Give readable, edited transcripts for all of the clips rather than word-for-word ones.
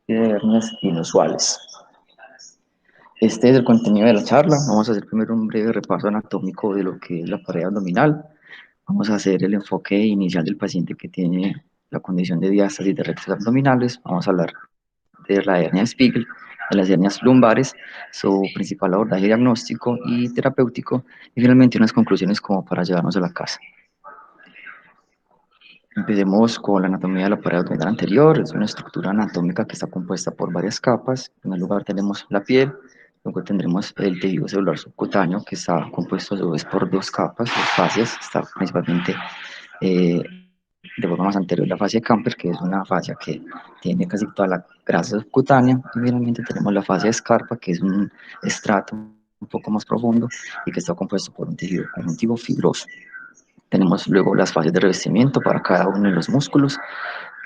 de hernias inusuales. Este es el contenido de la charla. Vamos a hacer primero un breve repaso anatómico de lo que es la pared abdominal. Vamos a hacer el enfoque inicial del paciente que tiene la condición de diástasis de rectos abdominales. Vamos a hablar de la hernia de Spiegel, de las hernias lumbares, su principal abordaje diagnóstico y terapéutico, y finalmente unas conclusiones como para llevarnos a la casa. Empecemos con la anatomía de la pared abdominal anterior. Es una estructura anatómica que está compuesta por varias capas. En primer lugar tenemos la piel, luego tendremos el tejido celular subcutáneo, que está compuesto a su vez por dos capas, dos fascias. Está principalmente eh, de forma más anterior la fascia de Camper, que es una fascia que tiene casi toda la grasa subcutánea, y finalmente tenemos la fascia de Scarpa, que es un estrato un poco más profundo y que está compuesto por un tejido conjuntivo fibroso. Tenemos luego las fases de revestimiento para cada uno de los músculos,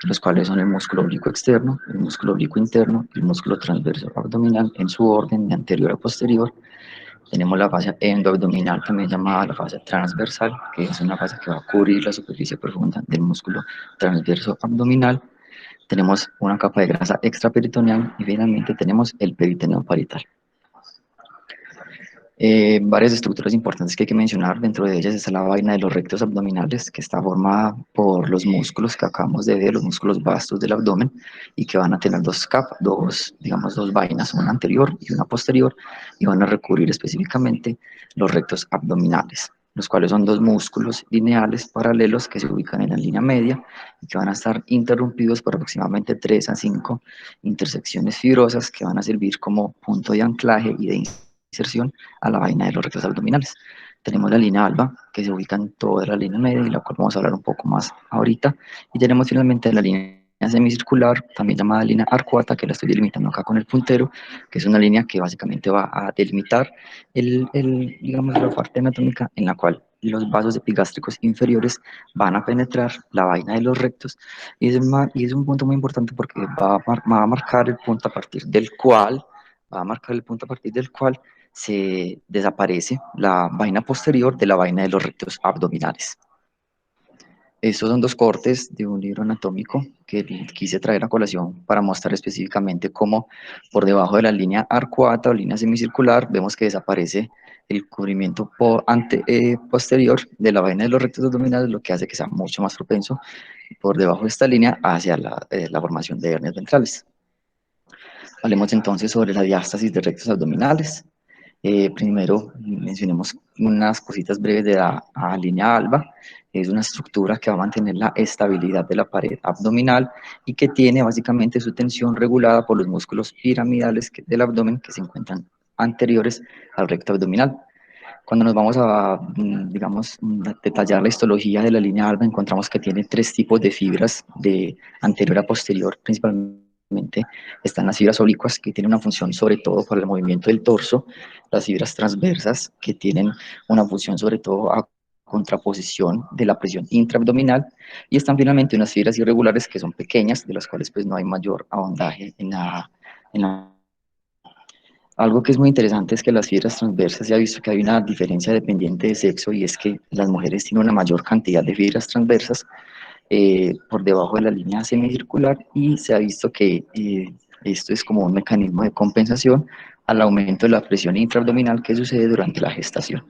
los cuales son el músculo oblicuo externo, el músculo oblicuo interno y el músculo transverso abdominal en su orden de anterior a posterior. Tenemos la fascia endoabdominal, también llamada la fascia transversal, que es una fascia que va a cubrir la superficie profunda del músculo transverso abdominal. Tenemos una capa de grasa extraperitoneal y finalmente tenemos el peritoneo parietal. Varias estructuras importantes que hay que mencionar, dentro de ellas está la vaina de los rectos abdominales, que está formada por los músculos que acabamos de ver, los músculos vastos del abdomen, y que van a tener dos capas, digamos, dos vainas, una anterior y una posterior, y van a recubrir específicamente los rectos abdominales, los cuales son dos músculos lineales paralelos que se ubican en la línea media y que van a estar interrumpidos por aproximadamente 3 a 5 intersecciones fibrosas que van a servir como punto de anclaje y de inserción a la vaina de los rectos abdominales. Tenemos la línea alba, que se ubica en toda la línea media y la cual vamos a hablar un poco más ahorita. Y tenemos finalmente la línea semicircular, también llamada línea arcuata, que la estoy delimitando acá con el puntero, que es una línea que básicamente va a delimitar digamos, la parte anatómica en la cual los vasos epigástricos inferiores van a penetrar la vaina de los rectos, y es un punto muy importante porque va a marcar el punto a partir del cual se desaparece la vaina posterior de la vaina de los rectos abdominales. Estos son dos cortes de un libro anatómico que quise traer a colación para mostrar específicamente cómo por debajo de la línea arcuata o línea semicircular vemos que desaparece el cubrimiento posterior de la vaina de los rectos abdominales, lo que hace que sea mucho más propenso por debajo de esta línea hacia la formación de hernias ventrales. Hablemos entonces sobre la diástasis de rectos abdominales. Primero mencionemos unas cositas breves de la línea alba. Es una estructura que va a mantener la estabilidad de la pared abdominal y que tiene básicamente su tensión regulada por los músculos piramidales del abdomen que se encuentran anteriores al recto abdominal. Cuando nos vamos a, digamos, detallar la histología de la línea alba, encontramos que tiene tres tipos de fibras de anterior a posterior, principalmente están las fibras oblicuas, que tienen una función sobre todo para el movimiento del torso, las fibras transversas, que tienen una función sobre todo a contraposición de la presión intraabdominal, y están finalmente unas fibras irregulares que son pequeñas, de las cuales pues no hay mayor ahondaje en la. Algo que es muy interesante es que las fibras transversas se ha visto que hay una diferencia dependiente de sexo, y es que las mujeres tienen una mayor cantidad de fibras transversas por debajo de la línea semicircular, y se ha visto que esto es como un mecanismo de compensación al aumento de la presión intraabdominal que sucede durante la gestación.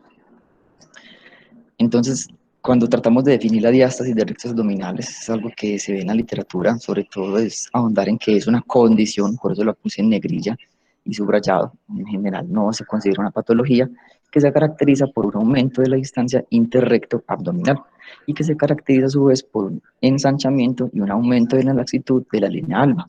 Entonces, cuando tratamos de definir la diástasis de rectos abdominales, es algo que se ve en la literatura, sobre todo es ahondar en que es una condición, por eso la puse en negrilla y subrayado. En general no se considera una patología, que se caracteriza por un aumento de la distancia interrecto abdominal y que se caracteriza a su vez por un ensanchamiento y un aumento de la laxitud de la línea alba.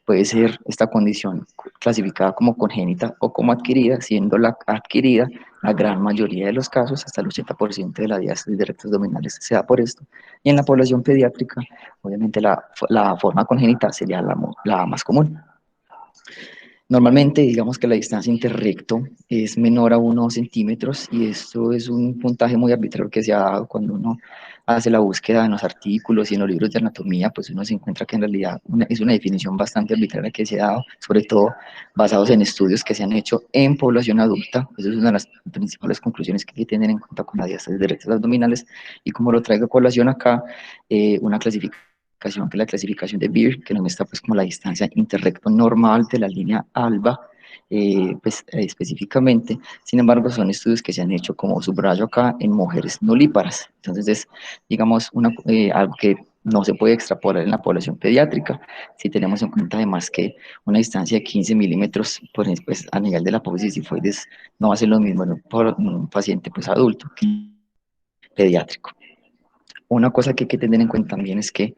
Puede ser esta condición clasificada como congénita o como adquirida, siendo la adquirida la gran mayoría de los casos, hasta el 80% de la diástasis de rectos abdominales se da por esto. Y en la población pediátrica, obviamente la forma congénita sería la más común. Normalmente, digamos que la distancia interrecto es menor a 1 centímetros, y esto es un puntaje muy arbitrario que se ha dado cuando uno hace la búsqueda en los artículos y en los libros de anatomía, pues uno se encuentra que en realidad es una definición bastante arbitraria que se ha dado, sobre todo basados en estudios que se han hecho en población adulta. Esa es una de las principales conclusiones que hay que tener en cuenta con la diástasis de rectos abdominales, y como lo traigo a colación acá, una clasificación clasificación, que es la clasificación de Beer, que nos muestra pues como la distancia interrecto normal de la línea alba, específicamente. Sin embargo, son estudios que se han hecho, como subrayo acá, en mujeres nulíparas. Entonces, es, digamos, algo que no se puede extrapolar en la población pediátrica, si tenemos en cuenta además que una distancia de 15 milímetros pues, a nivel de la apófisis sifoides no va a ser lo mismo por un paciente pues, adulto que pediátrico. Una cosa que hay que tener en cuenta también es que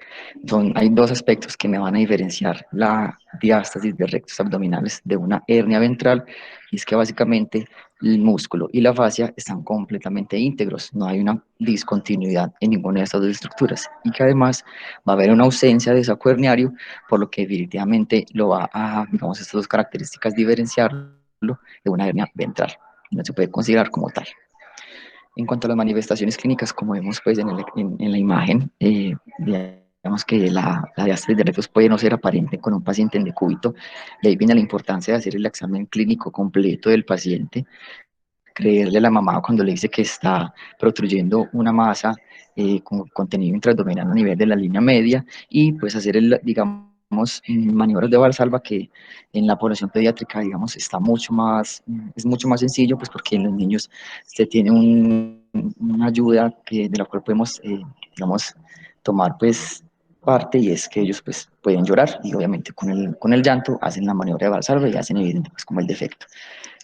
hay dos aspectos que me van a diferenciar la diástasis de rectos abdominales de una hernia ventral, y es que básicamente el músculo y la fascia están completamente íntegros, no hay una discontinuidad en ninguna de estas dos estructuras, y que además va a haber una ausencia de saco herniario, por lo que definitivamente lo va a, digamos, estas dos características diferenciarlo de una hernia ventral, no se puede considerar como tal. En cuanto a las manifestaciones clínicas, como vemos pues en la imagen, digamos que la diástasis de rectos puede no ser aparente con un paciente en decúbito, y ahí viene la importancia de hacer el examen clínico completo del paciente, creerle a la mamá cuando le dice que está protruyendo una masa con contenido intraabdominal a nivel de la línea media, y pues hacer digamos, maniobras de valsalva, que en la población pediátrica, digamos, es mucho más sencillo, pues porque en los niños se tiene una ayuda de la cual podemos, digamos, tomar pues parte, y es que ellos pues pueden llorar, y obviamente con el llanto hacen la maniobra de valsalva y hacen evidente pues como el defecto.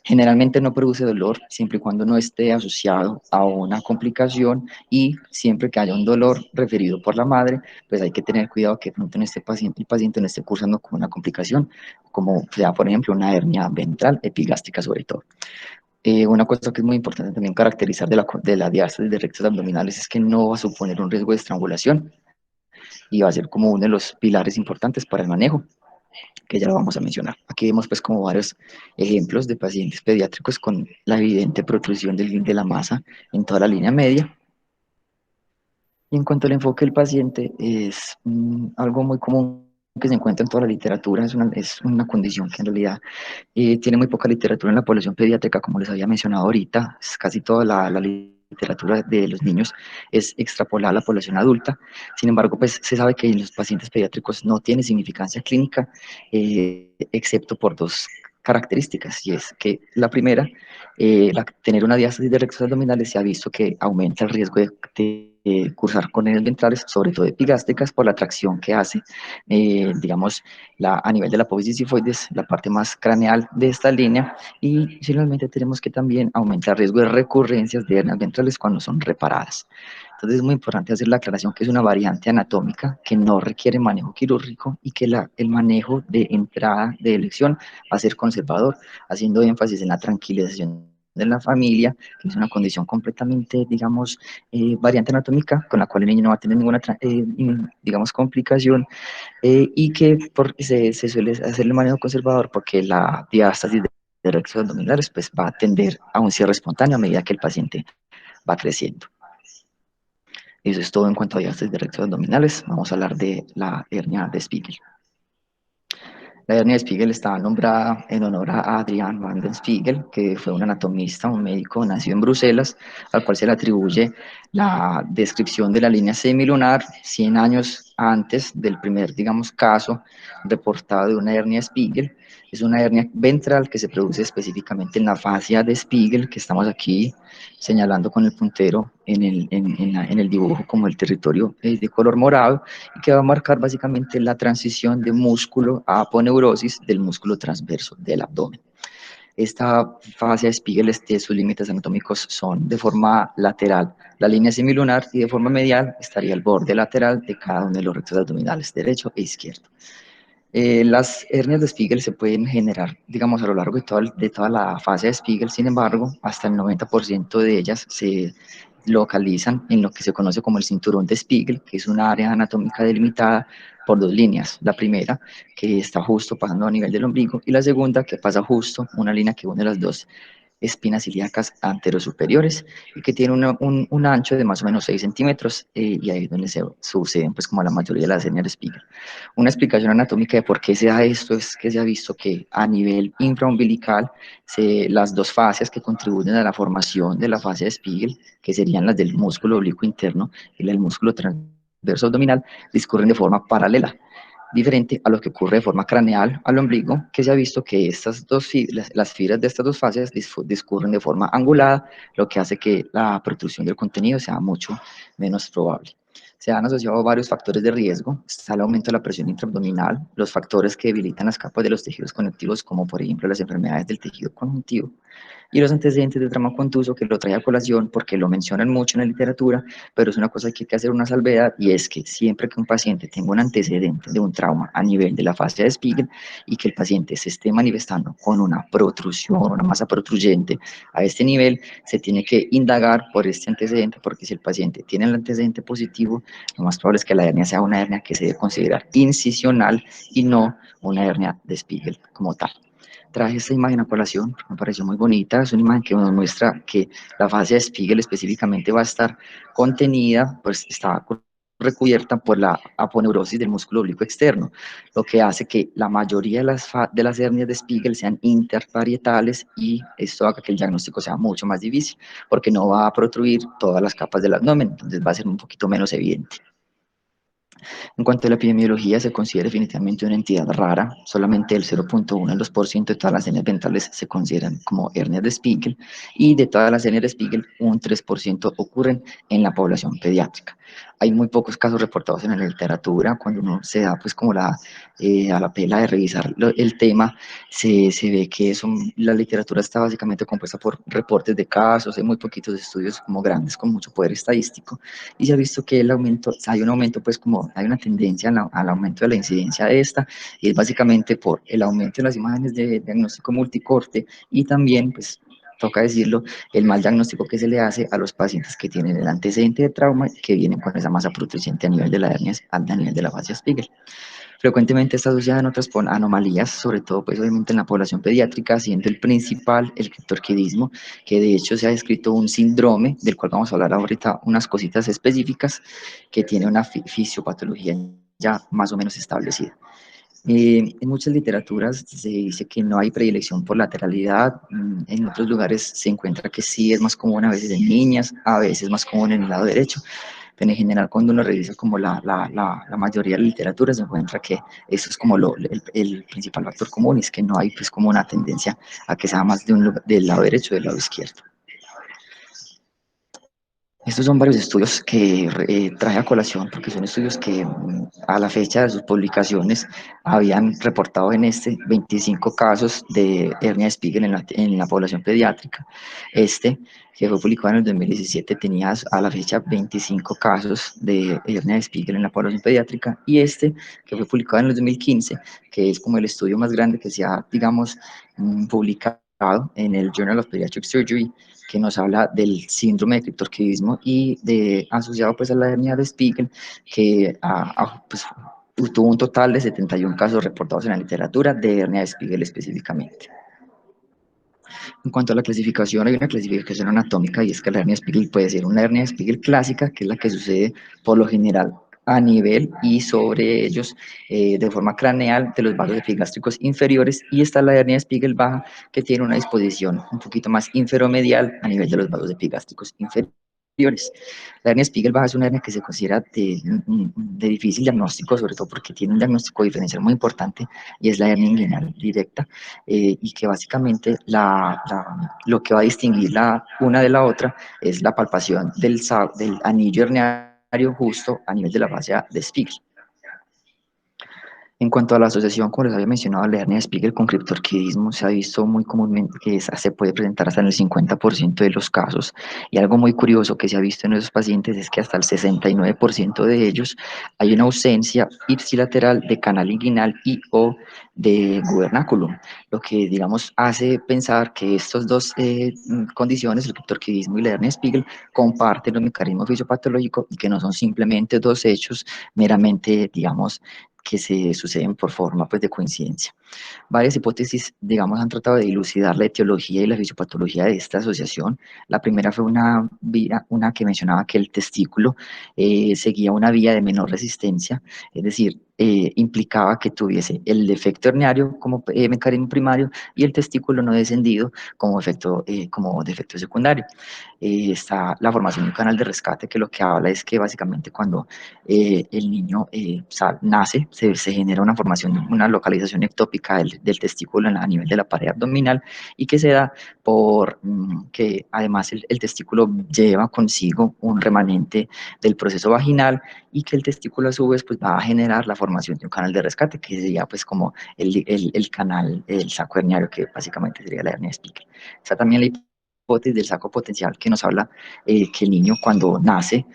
Generalmente no produce dolor siempre y cuando no esté asociado a una complicación, y siempre que haya un dolor referido por la madre, pues hay que tener cuidado que pronto en el paciente no esté cursando con una complicación, como sea, por ejemplo, una hernia ventral epigástrica sobre todo. Una cosa que es muy importante también caracterizar de la diástasis de rectos abdominales es que no va a suponer un riesgo de estrangulación, y va a ser como uno de los pilares importantes para el manejo, que ya lo vamos a mencionar. Aquí vemos pues como varios ejemplos de pacientes pediátricos con la evidente protrusión de la masa en toda la línea media. Y en cuanto al enfoque del paciente, es algo muy común que se encuentra en toda la literatura, es una condición que en realidad tiene muy poca literatura en la población pediátrica, como les había mencionado ahorita. Casi toda la literatura de los niños es extrapolada a la población adulta. Sin embargo, pues se sabe que en los pacientes pediátricos no tiene significancia clínica, excepto por dos características, y es que la primera, tener una diástasis de rectos abdominales se ha visto que aumenta el riesgo de cursar con hernias ventrales, sobre todo epigástricas, por la atracción que hace, digamos, a nivel de la apófisis sifoides, la parte más craneal de esta línea, y finalmente tenemos que también aumentar el riesgo de recurrencias de hernias ventrales cuando son reparadas. Entonces es muy importante hacer la aclaración que es una variante anatómica que no requiere manejo quirúrgico, y que el manejo de entrada de elección va a ser conservador, haciendo énfasis en la tranquilización de la familia, que es una condición completamente, digamos, variante anatómica, con la cual el niño no va a tener ninguna, digamos, complicación, y que se suele hacer el manejo conservador porque la diástasis de rectos abdominales pues, va a tender a un cierre espontáneo a medida que el paciente va creciendo. Eso es todo en cuanto a diástasis de rectos abdominales. Vamos a hablar de la hernia de Spiegel. La hernia de Spiegel está nombrada en honor a Adrian van den Spiegel, que fue un anatomista, un médico nacido en Bruselas, al cual se le atribuye la descripción de la línea semilunar 100 años antes del primer, digamos, caso reportado de una hernia de Spiegel. Es una hernia ventral que se produce específicamente en la fascia de Spiegel, que estamos aquí señalando con el puntero en el dibujo como el territorio de color morado, y que va a marcar básicamente la transición de músculo a aponeurosis del músculo transverso del abdomen. Esta fascia de Spiegel, sus límites anatómicos son de forma lateral la línea semilunar, y de forma medial estaría el borde lateral de cada uno de los rectos abdominales derecho e izquierdo. Las hernias de Spiegel se pueden generar, digamos, a lo largo de toda la fase de Spiegel. Sin embargo, hasta el 90% de ellas se localizan en lo que se conoce como el cinturón de Spiegel, que es una área anatómica delimitada por dos líneas. La primera, que está justo pasando a nivel del ombligo, y la segunda, que pasa justo, una línea que une las dos espinas ilíacas anterosuperiores, y que tiene un ancho de más o menos 6 centímetros, y ahí es donde se suceden pues como la mayoría de las hernias de Spiegel. Una explicación anatómica de por qué se da esto es que se ha visto que a nivel infraumbilical, las dos fascias que contribuyen a la formación de la fascia de Spiegel, que serían las del músculo oblicuo interno y la del músculo transverso verso abdominal discurren de forma paralela, diferente a lo que ocurre de forma craneal al ombligo, que se ha visto que las fibras de estas dos fases discurren de forma angulada, lo que hace que la protrusión del contenido sea mucho menos probable. Se han asociado varios factores de riesgo. Está el aumento de la presión intraabdominal, los factores que debilitan las capas de los tejidos conectivos, como por ejemplo las enfermedades del tejido conjuntivo, y los antecedentes de trauma contuso, que lo trae a colación porque lo mencionan mucho en la literatura, pero es una cosa que hay que hacer una salvedad, y es que siempre que un paciente tenga un antecedente de un trauma a nivel de la fascia de Spiegel y que el paciente se esté manifestando con una protrusión, una masa protruyente a este nivel, se tiene que indagar por este antecedente, porque si el paciente tiene el antecedente positivo, lo más probable es que la hernia sea una hernia que se debe considerar incisional y no una hernia de Spiegel como tal. Traje esta imagen a colación, me pareció muy bonita. Es una imagen que nos muestra que la fascia de Spiegel específicamente va a estar contenida, pues está recubierta por la aponeurosis del músculo oblicuo externo, lo que hace que la mayoría de las hernias de Spiegel sean interparietales, y esto haga que el diagnóstico sea mucho más difícil, porque no va a protruir todas las capas del abdomen, entonces va a ser un poquito menos evidente. En cuanto a la epidemiología, se considera definitivamente una entidad rara. Solamente el 0.1% de todas las hernias dentales se consideran como hernias de Spiegel, y de todas las hernias de Spiegel, un 3% ocurren en la población pediátrica. Hay muy pocos casos reportados en la literatura. Cuando uno se da pues como a la pela de revisar el tema, se ve que la literatura está básicamente compuesta por reportes de casos. Hay muy poquitos estudios como grandes con mucho poder estadístico, y se ha visto que hay un aumento, pues como hay una tendencia al aumento de la incidencia de esta, y es básicamente por el aumento de las imágenes de diagnóstico multicorte, y también, pues, toca decirlo, el mal diagnóstico que se le hace a los pacientes que tienen el antecedente de trauma y que vienen con esa masa protuberante a nivel de la hernia, a nivel de la fascia Spiegel. Frecuentemente está asociada en otras anomalías, sobre todo pues obviamente en la población pediátrica, siendo el principal el criptorquidismo, que de hecho se ha descrito un síndrome, del cual vamos a hablar ahorita unas cositas específicas, que tiene una fisiopatología ya más o menos establecida. En muchas literaturas se dice que no hay predilección por lateralidad. En otros lugares se encuentra que sí es más común, a veces en niñas, a veces más común en el lado derecho, pero en general cuando uno revisa como la mayoría de la literatura, se encuentra que eso es como el principal factor común, y es que no hay pues como una tendencia a que sea más del lado derecho o del lado izquierdo. Estos son varios estudios que traje a colación, porque son estudios que a la fecha de sus publicaciones habían reportado en 25 casos de hernia de Spiegel en la población pediátrica. Que fue publicado en el 2017, tenía a la fecha 25 casos de hernia de Spiegel en la población pediátrica, y que fue publicado en el 2015, que es como el estudio más grande que se ha, digamos, publicado en el Journal of Pediatric Surgery, que nos habla del síndrome de criptorquidismo y asociado pues a la hernia de Spiegel, que pues, tuvo un total de 71 casos reportados en la literatura de hernia de Spiegel específicamente. En cuanto a la clasificación, hay una clasificación anatómica, y es que la hernia de Spiegel puede ser una hernia de Spiegel clásica, que es la que sucede por lo general a nivel y sobre ellos de forma craneal de los vasos epigástricos inferiores, y está la hernia de Spiegel baja, que tiene una disposición un poquito más inferomedial a nivel de los vasos epigástricos inferiores. La hernia Spiegel baja es una hernia que se considera de difícil diagnóstico, sobre todo porque tiene un diagnóstico diferencial muy importante, y es la hernia inguinal directa, y que básicamente lo que va a distinguir una de la otra es la palpación del anillo herniario justo a nivel de la fascia de Spiegel. En cuanto a la asociación, como les había mencionado, la hernia de Spiegel con criptorquidismo, se ha visto muy comúnmente que se puede presentar hasta en el 50% de los casos, y algo muy curioso que se ha visto en esos pacientes es que hasta el 69% de ellos hay una ausencia ipsilateral de canal inguinal y o de gubernáculum, lo que digamos hace pensar que estas dos condiciones, el criptorquidismo y la hernia de Spiegel, comparten un mecanismo fisiopatológico, y que no son simplemente dos hechos meramente, digamos, que se suceden por forma pues, de coincidencia. Varias hipótesis, digamos, han tratado de dilucidar la etiología y la fisiopatología de esta asociación. La primera fue una que mencionaba que el testículo seguía una vía de menor resistencia, es decir, implicaba que tuviese el defecto herniario como mecanismo primario y el testículo no descendido como defecto secundario. Está la formación de un canal de rescate, que lo que habla es que básicamente cuando el niño nace, se genera una formación, una localización ectópica del testículo a nivel de la pared abdominal, y que se da por que además el testículo lleva consigo un remanente del proceso vaginal, y que el testículo a su vez pues, va a generar la formación de un canal de rescate, que sería pues como el canal, el saco herniario, que básicamente sería la hernia de Spiegel. Está también la hipótesis del saco potencial, que nos habla que el niño cuando nace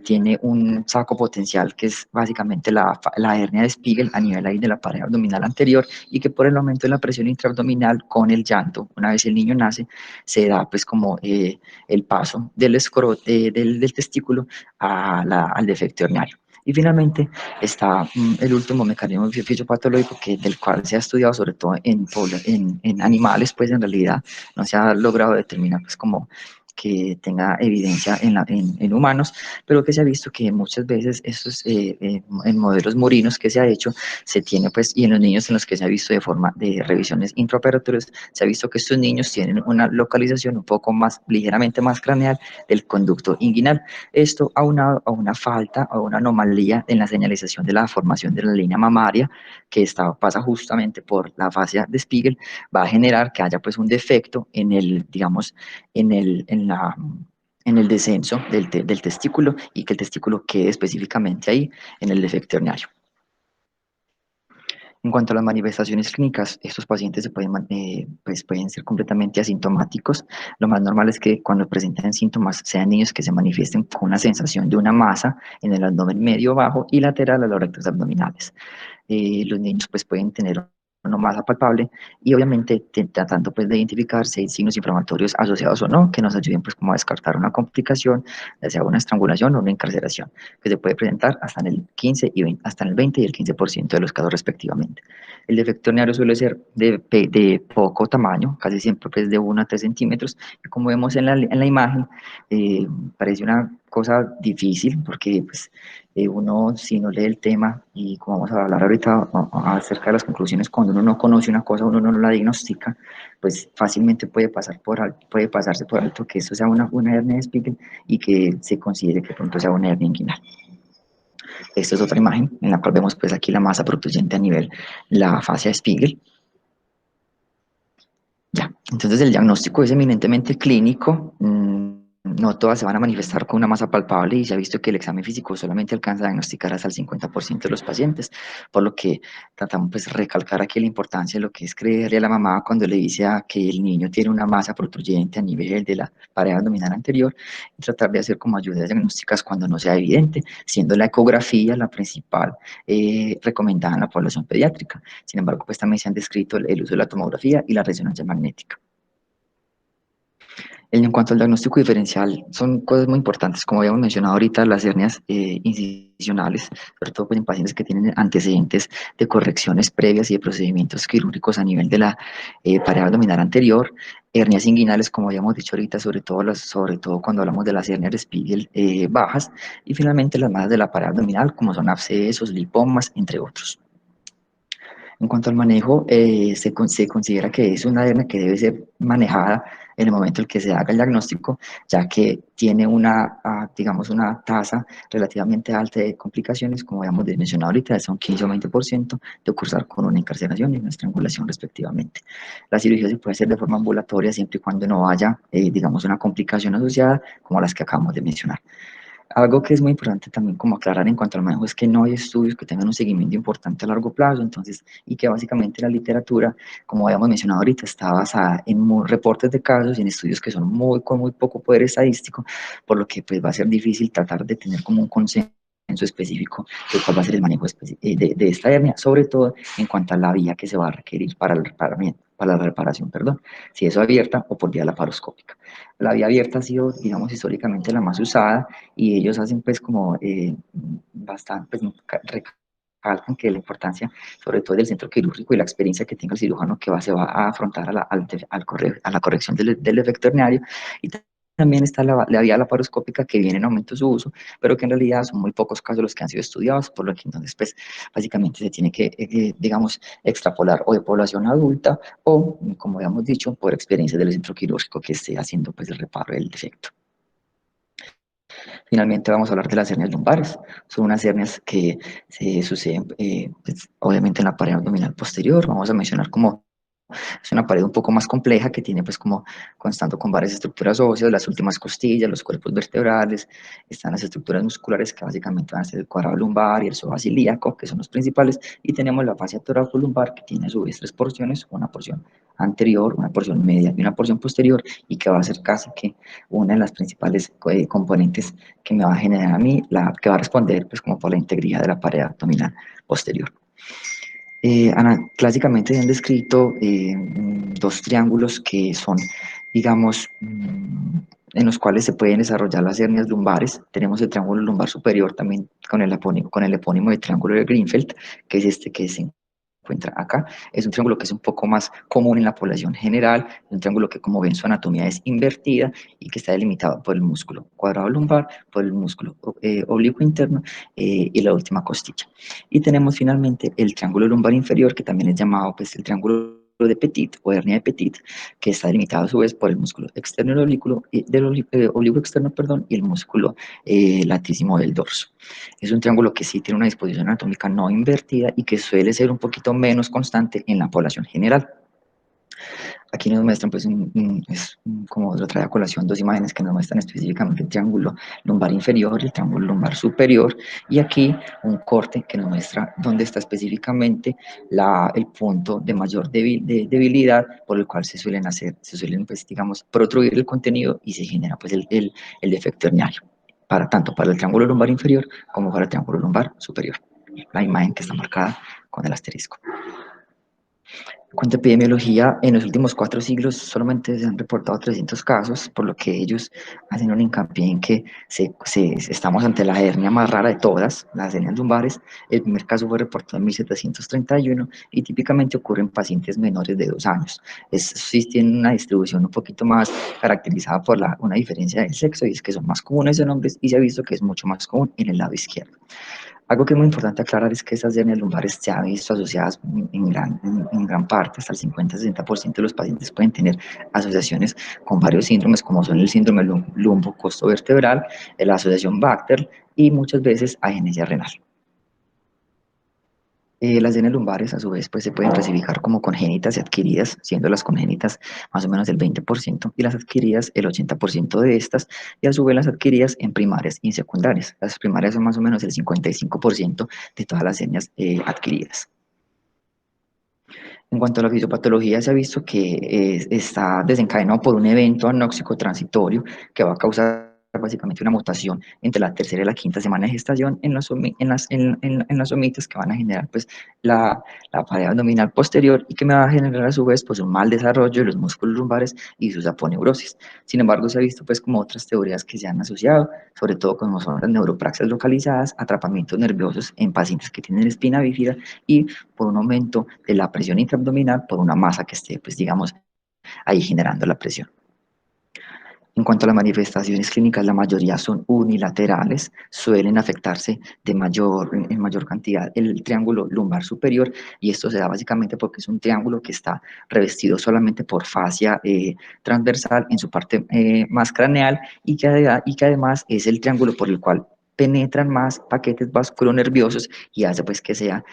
tiene un saco potencial, que es básicamente la hernia de Spiegel a nivel ahí de la pared abdominal anterior, y que por el aumento de la presión intraabdominal con el llanto, una vez el niño nace, se da pues como el paso del testículo al defecto herniario. Y finalmente está el último mecanismo fisiopatológico, del cual se ha estudiado sobre todo en animales, pues en realidad no se ha logrado determinar pues como que tenga evidencia en humanos, pero que se ha visto que muchas veces en modelos murinos que se ha hecho, se tiene pues, y en los niños en los que se ha visto de forma de revisiones intraoperatorias, se ha visto que estos niños tienen una localización un poco más, ligeramente más craneal del conducto inguinal. Esto aunado a una falta o una anomalía en la señalización de la formación de la línea mamaria, que pasa justamente por la fascia de Spiegel, va a generar que haya pues un defecto en el, digamos, en el, en la, en el descenso del testículo, y que el testículo quede específicamente ahí en el defecto herniario. En cuanto a las manifestaciones clínicas, estos pacientes pues pueden ser completamente asintomáticos. Lo más normal es que cuando presenten síntomas sean niños que se manifiesten con una sensación de una masa en el abdomen medio, bajo y lateral a los rectos abdominales. Los niños pues pueden tener una masa palpable, y obviamente tratando pues de identificar si hay signos inflamatorios asociados o no, que nos ayuden pues como a descartar una complicación, ya sea una estrangulación o una encarceración, que se puede presentar hasta en el 15 y 20, hasta en el 20 y el 15% de los casos respectivamente. El defecto herniario suele ser de poco tamaño, casi siempre pues de 1 a 3 centímetros, y como vemos en la imagen, parece una cosa difícil, porque pues, uno, si no lee el tema, y como vamos a hablar ahorita acerca de las conclusiones, cuando uno no conoce una cosa, uno no la diagnostica, pues fácilmente puede pasarse por alto que esto sea una hernia de Spiegel, y que se considere que pronto sea una hernia inguinal. Esta es otra imagen en la cual vemos pues aquí la masa protuyente a nivel la fascia de Spiegel. Ya, entonces el diagnóstico es eminentemente clínico. No todas se van a manifestar con una masa palpable, y se ha visto que el examen físico solamente alcanza a diagnosticar hasta el 50% de los pacientes, por lo que tratamos pues recalcar aquí la importancia de lo que es creerle a la mamá cuando le dice que el niño tiene una masa protuyente a nivel de la pared abdominal anterior, y tratar de hacer como ayudas diagnósticas cuando no sea evidente, siendo la ecografía la principal recomendada en la población pediátrica. Sin embargo, pues también se han descrito el uso de la tomografía y la resonancia magnética. En cuanto al diagnóstico diferencial, son cosas muy importantes. Como habíamos mencionado ahorita, las hernias incisionales, sobre todo pues, en pacientes que tienen antecedentes de correcciones previas y de procedimientos quirúrgicos a nivel de la pared abdominal anterior. Hernias inguinales, como habíamos dicho ahorita, sobre todo cuando hablamos de las hernias de Spiegel bajas. Y finalmente las masas de la pared abdominal, como son abscesos, lipomas, entre otros. En cuanto al manejo, se considera que es una hernia que debe ser manejada en el momento en que se haga el diagnóstico, ya que tiene digamos, una tasa relativamente alta de complicaciones, como habíamos mencionado ahorita, son 15 o 20% de cursar con una encarceración y una estrangulación respectivamente. La cirugía se puede hacer de forma ambulatoria siempre y cuando no haya, digamos, una complicación asociada como las que acabamos de mencionar. Algo que es muy importante también como aclarar en cuanto al manejo es que no hay estudios que tengan un seguimiento importante a largo plazo, entonces, y que básicamente la literatura, como habíamos mencionado ahorita, está basada en reportes de casos y en estudios que son con muy poco poder estadístico, por lo que pues va a ser difícil tratar de tener como un consenso específico de cuál va a ser el manejo de esta hernia, sobre todo en cuanto a la vía que se va a requerir para la reparación, perdón, si es abierta o por vía laparoscópica. La vía abierta ha sido, digamos, históricamente la más usada, y ellos hacen pues como bastante, pues, recalcan que la importancia, sobre todo del centro quirúrgico y la experiencia que tenga el cirujano que se va a afrontar a la corrección del defecto herniario, y también está la vía laparoscópica, que viene en aumento su uso, pero que en realidad son muy pocos casos los que han sido estudiados, por lo que entonces, pues, básicamente se tiene que, digamos, extrapolar o de población adulta o, como habíamos dicho, por experiencia del centro quirúrgico que esté haciendo, pues, el reparo del defecto. Finalmente vamos a hablar de las hernias lumbares. Son unas hernias que se suceden, pues, obviamente, en la pared abdominal posterior. Vamos a mencionar como es una pared un poco más compleja que tiene pues como constando con varias estructuras óseas, las últimas costillas, los cuerpos vertebrales, están las estructuras musculares que básicamente van a ser el cuadrado lumbar y el psoas ilíaco, que son los principales, y tenemos la fascia toracolumbar que tiene a su vez tres porciones, una porción anterior, una porción media y una porción posterior, y que va a ser casi que una de las principales componentes que me va a generar a mí, que va a responder pues como por la integridad de la pared abdominal posterior. Clásicamente se han descrito dos triángulos que son, digamos, en los cuales se pueden desarrollar las hernias lumbares. Tenemos el triángulo lumbar superior también con el epónimo de triángulo de Greenfeld, que es este que se encuentra acá. Es un triángulo que es un poco más común en la población general, un triángulo que, como ven, su anatomía es invertida y que está delimitado por el músculo cuadrado lumbar, por el músculo oblicuo interno y la última costilla. Y tenemos finalmente el triángulo lumbar inferior, que también es llamado pues, el triángulo de Petit o hernia de Petit, que está delimitado a su vez por el músculo externo del oblicuo externo, perdón, y el músculo latísimo del dorso. Es un triángulo que sí tiene una disposición anatómica no invertida y que suele ser un poquito menos constante en la población general. Aquí nos muestran, pues, como lo trae a colación, dos imágenes que nos muestran específicamente el triángulo lumbar inferior y el triángulo lumbar superior, y aquí un corte que nos muestra dónde está específicamente el punto de mayor debilidad por el cual se suelen, pues, digamos, protruir el contenido y se genera, pues, el defecto herniario, tanto para el triángulo lumbar inferior como para el triángulo lumbar superior. La imagen que está marcada con el asterisco. En cuanto a epidemiología, en los últimos 4 siglos solamente se han reportado 300 casos, por lo que ellos hacen un hincapié en que estamos ante la hernia más rara de todas, las hernias lumbares. El primer caso fue reportado en 1731 y típicamente ocurre en pacientes menores de 2 años. Sí tienen una distribución un poquito más caracterizada por una diferencia del sexo, y es que son más comunes en hombres y se ha visto que es mucho más común en el lado izquierdo. Algo que es muy importante aclarar es que esas hernias lumbares se han visto asociadas en gran parte, hasta el 50-60% de los pacientes pueden tener asociaciones con varios síndromes, como son el síndrome lumbo-costovertebral, la asociación Bacter y muchas veces agenesia renal. Las hernias lumbares, a su vez, pues, se pueden clasificar como congénitas y adquiridas, siendo las congénitas más o menos el 20% y las adquiridas el 80% de estas, y a su vez las adquiridas en primarias y secundarias. Las primarias son más o menos el 55% de todas las hernias adquiridas. En cuanto a la fisiopatología, se ha visto que está desencadenado por un evento anóxico transitorio que va a causar básicamente una mutación entre la tercera y la quinta semana de gestación en las somitas, que van a generar pues la pared abdominal posterior, y que me va a generar a su vez pues un mal desarrollo de los músculos lumbares y sus aponeurosis. Sin embargo, se ha visto pues como otras teorías que se han asociado, sobre todo como son las neuropraxias localizadas, atrapamientos nerviosos en pacientes que tienen espina bífida y por un aumento de la presión intraabdominal por una masa que esté, pues, digamos, ahí generando la presión. En cuanto a las manifestaciones clínicas, la mayoría son unilaterales, suelen afectarse en mayor cantidad el triángulo lumbar superior, y esto se da básicamente porque es un triángulo que está revestido solamente por fascia transversal en su parte más craneal, y que además es el triángulo por el cual penetran más paquetes vasculonerviosos y hace pues que sean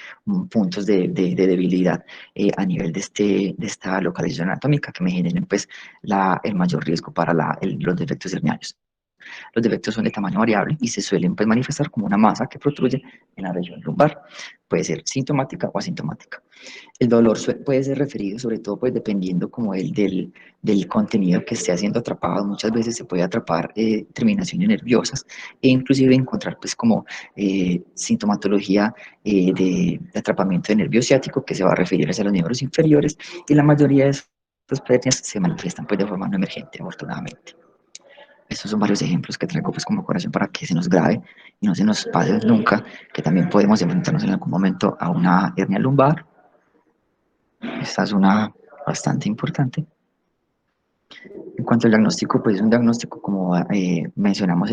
puntos de debilidad a nivel de esta localización anatómica, que me generen pues el mayor riesgo para los defectos hernianos. Los defectos son de tamaño variable y se suelen pues, manifestar como una masa que protruye en la región lumbar. Puede ser sintomática o asintomática. El dolor puede ser referido sobre todo pues dependiendo como del contenido que esté siendo atrapado. Muchas veces se puede atrapar terminaciones nerviosas e inclusive encontrar pues como sintomatología de atrapamiento de nervio ciático, que se va a referir a los miembros inferiores, y la mayoría de estas hernias se manifiestan pues de forma no emergente, afortunadamente. Estos son varios ejemplos que traigo pues como corazón para que se nos grabe y no se nos pase nunca que también podemos enfrentarnos en algún momento a una hernia lumbar. Esta es una bastante importante. En cuanto al diagnóstico, pues es un diagnóstico, como mencionamos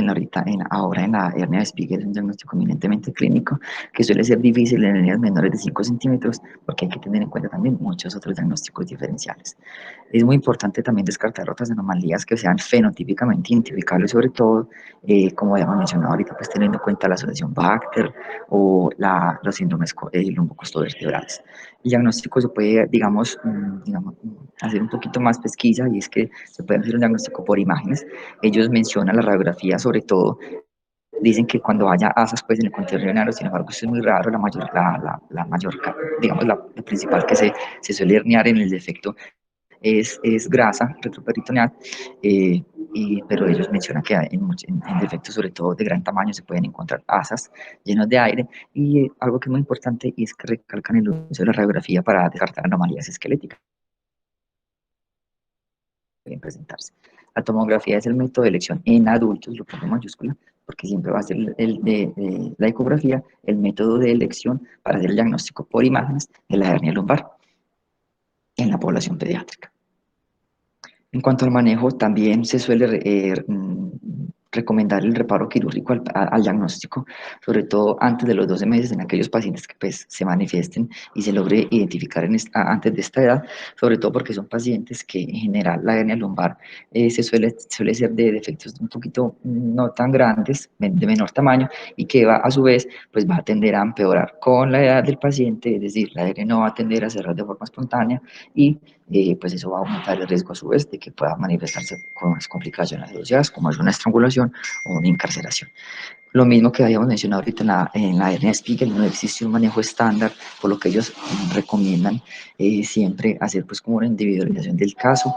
ahora en la hernia de Spiegel, es un diagnóstico eminentemente clínico, que suele ser difícil en hernias menores de 5 centímetros, porque hay que tener en cuenta también muchos otros diagnósticos diferenciales. Es muy importante también descartar otras anomalías que sean fenotípicamente identificables, sobre todo, como ya hemos mencionado ahorita, pues teniendo en cuenta la asociación Bacter o los síndromes lumbocostovertebrales. El diagnóstico se puede, hacer un poquito más pesquisa, y es que se puede hacer un diagnóstico por imágenes. Ellos mencionan la radiografía, sobre todo, dicen que cuando haya asas pues en el contorno urinario, sin embargo, esto es muy raro. La principal que se suele herniar en el defecto es grasa retroperitoneal, pero ellos mencionan que en defectos, sobre todo de gran tamaño, se pueden encontrar asas llenos de aire, y algo que es muy importante es que recalcan el uso de la radiografía para descartar anomalías esqueléticas que pueden presentarse. La tomografía es el método de elección en adultos, lo pongo en mayúscula, porque siempre va a ser la ecografía el método de elección para hacer el diagnóstico por imágenes de la hernia lumbar en la población pediátrica. En cuanto al manejo, también se suele recomendar el reparo quirúrgico al diagnóstico, sobre todo antes de los 12 meses, en aquellos pacientes que pues, se manifiesten y se logre identificar antes de esta edad, sobre todo porque son pacientes que en general la hernia lumbar suele ser de defectos un poquito no tan grandes, de menor tamaño, y que a su vez pues, va a tender a empeorar con la edad del paciente, es decir, la hernia no va a tender a cerrar de forma espontánea, y pues eso va a aumentar el riesgo a su vez de que pueda manifestarse con unas complicaciones asociadas, como es una estrangulación o una encarceración. Lo mismo que habíamos mencionado ahorita en la hernia de Spiegel, no existe un manejo estándar, por lo que ellos recomiendan siempre hacer pues como una individualización del caso.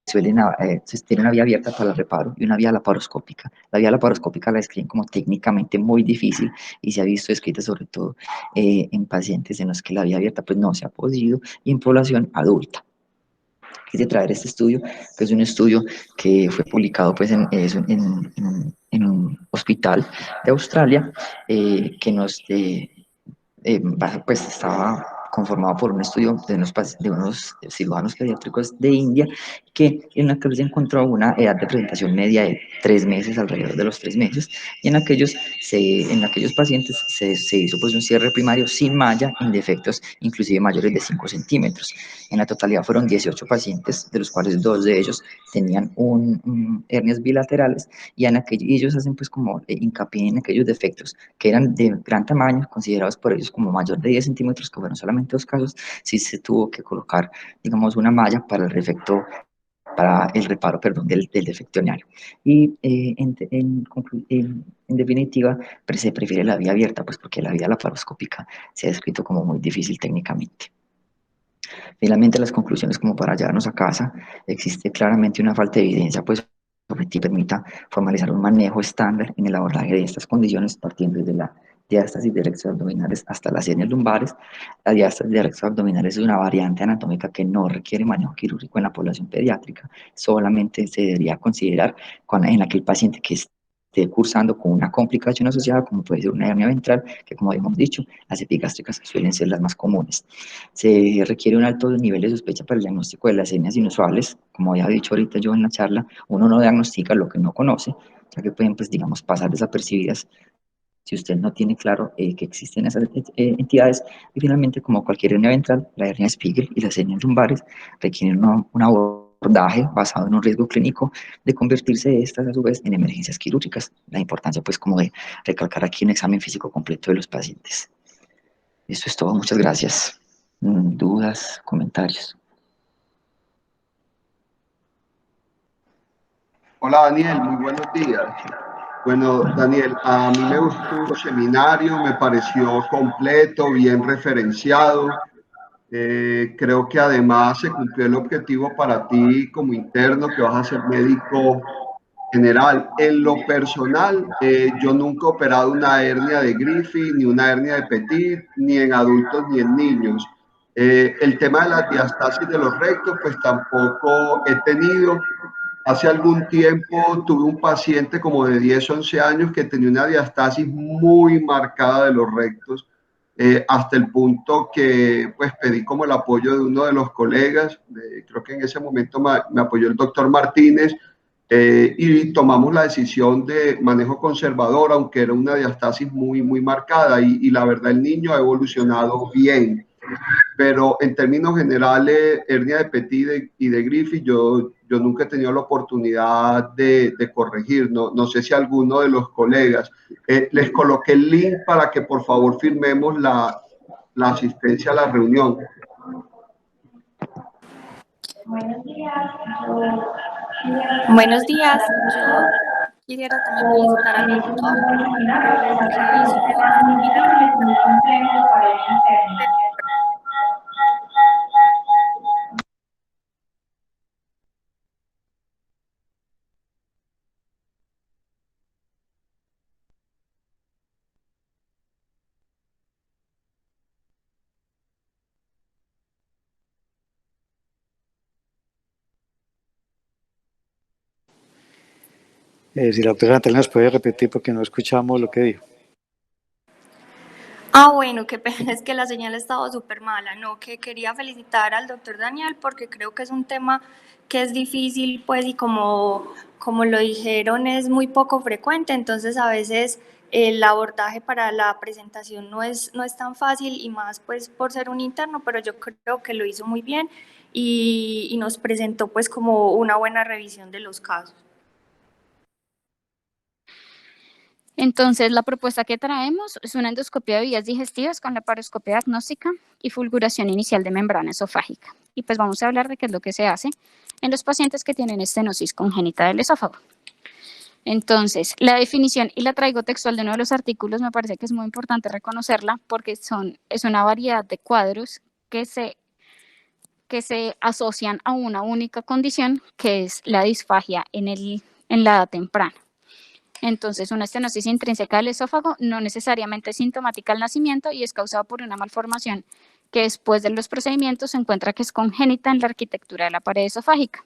Se tiene una vía abierta para el reparo y una vía laparoscópica. La vía laparoscópica la describen como técnicamente muy difícil, y se ha visto escrita sobre todo en pacientes en los que la vía abierta pues no se ha podido, y en población adulta. Quise traer este estudio, que es un estudio que fue publicado pues, en un hospital de Australia, que pues estaba conformado por un estudio de unos cirujanos pediátricos de India, que en la que se encontró una edad de presentación media de 3 meses, alrededor de los 3 meses, y en aquellos pacientes se hizo pues un cierre primario sin malla en defectos inclusive mayores de 5 centímetros. En la totalidad fueron 18 pacientes, de los cuales 2 de ellos tenían hernias bilaterales, y ellos hacen pues como hincapié en aquellos defectos que eran de gran tamaño, considerados por ellos como mayor de 10 centímetros, que fueron solamente 2 casos. Sí se tuvo que colocar, digamos, una malla para el reparo, perdón, del defecto herniario. Y en definitiva, se prefiere la vía abierta, pues porque la vía laparoscópica se ha descrito como muy difícil técnicamente. Finalmente, las conclusiones, como para llevarnos a casa: existe claramente una falta de evidencia pues que permita formalizar un manejo estándar en el abordaje de estas condiciones, partiendo desde la diástasis de rectos abdominales hasta las hernias lumbares. La diástasis de rectos abdominales es una variante anatómica que no requiere manejo quirúrgico en la población pediátrica, solamente se debería considerar en aquel paciente que esté cursando con una complicación asociada, como puede ser una hernia ventral, que, como hemos dicho, las epigástricas suelen ser las más comunes. Se requiere un alto nivel de sospecha para el diagnóstico de las hernias inusuales. Como ya he dicho ahorita yo en la charla, uno no diagnostica lo que no conoce, ya que pueden, pues, digamos, pasar desapercibidas si usted no tiene claro que existen esas entidades. Y finalmente, como cualquier hernia ventral, la hernia Spiegel y las hernias lumbares requieren un abordaje basado en un riesgo clínico de convertirse estas a su vez en emergencias quirúrgicas. La importancia pues como de recalcar aquí un examen físico completo de los pacientes. Eso es todo, muchas gracias. ¿Dudas, comentarios? Hola Daniel, muy buenos días. Bueno, Daniel, a mí me gustó tu seminario, me pareció completo, bien referenciado. Creo que además se cumplió el objetivo para ti como interno, que vas a ser médico general. En lo personal, yo nunca he operado una hernia de Griffith, ni una hernia de Petit, ni en adultos ni en niños. El tema de la diastasis de los rectos, pues tampoco he tenido. Hace algún tiempo tuve un paciente como de 10, 11 años que tenía una diastasis muy marcada de los rectos. hasta el punto que pues pedí como el apoyo de uno de los colegas, creo que en ese momento me apoyó el doctor Martínez, y tomamos la decisión de manejo conservador, aunque era una diastasis muy marcada, y la verdad el niño ha evolucionado bien. Pero en términos generales, hernia de Petit y de Griffith, yo nunca he tenido la oportunidad de corregir. No sé si alguno de los colegas. Les coloqué el link para que por favor firmemos la asistencia a la reunión. Buenos días. Yo quisiera también felicitar al doctor porque hizo un trabajo muy complejo para el interno. Si la doctora Natalia nos puede repetir porque no escuchamos lo que dijo. Bueno, qué pena, es que la señal estaba súper mala, ¿no? Que quería felicitar al doctor Daniel porque creo que es un tema que es difícil, pues, y como lo dijeron, es muy poco frecuente, entonces a veces el abordaje para la presentación no es tan fácil y más, pues, por ser un interno, pero yo creo que lo hizo muy bien y nos presentó, pues, como una buena revisión de los casos. Entonces, la propuesta que traemos es una endoscopia de vías digestivas con laparoscopia diagnóstica y fulguración inicial de membrana esofágica. Y pues vamos a hablar de qué es lo que se hace en los pacientes que tienen estenosis congénita del esófago. Entonces, la definición, y la traigo textual de uno de los artículos, me parece que es muy importante reconocerla porque es una variedad de cuadros que se asocian a una única condición, que es la disfagia en la edad temprana. Entonces, una estenosis intrínseca del esófago no necesariamente es sintomática al nacimiento y es causada por una malformación que después de los procedimientos se encuentra que es congénita en la arquitectura de la pared esofágica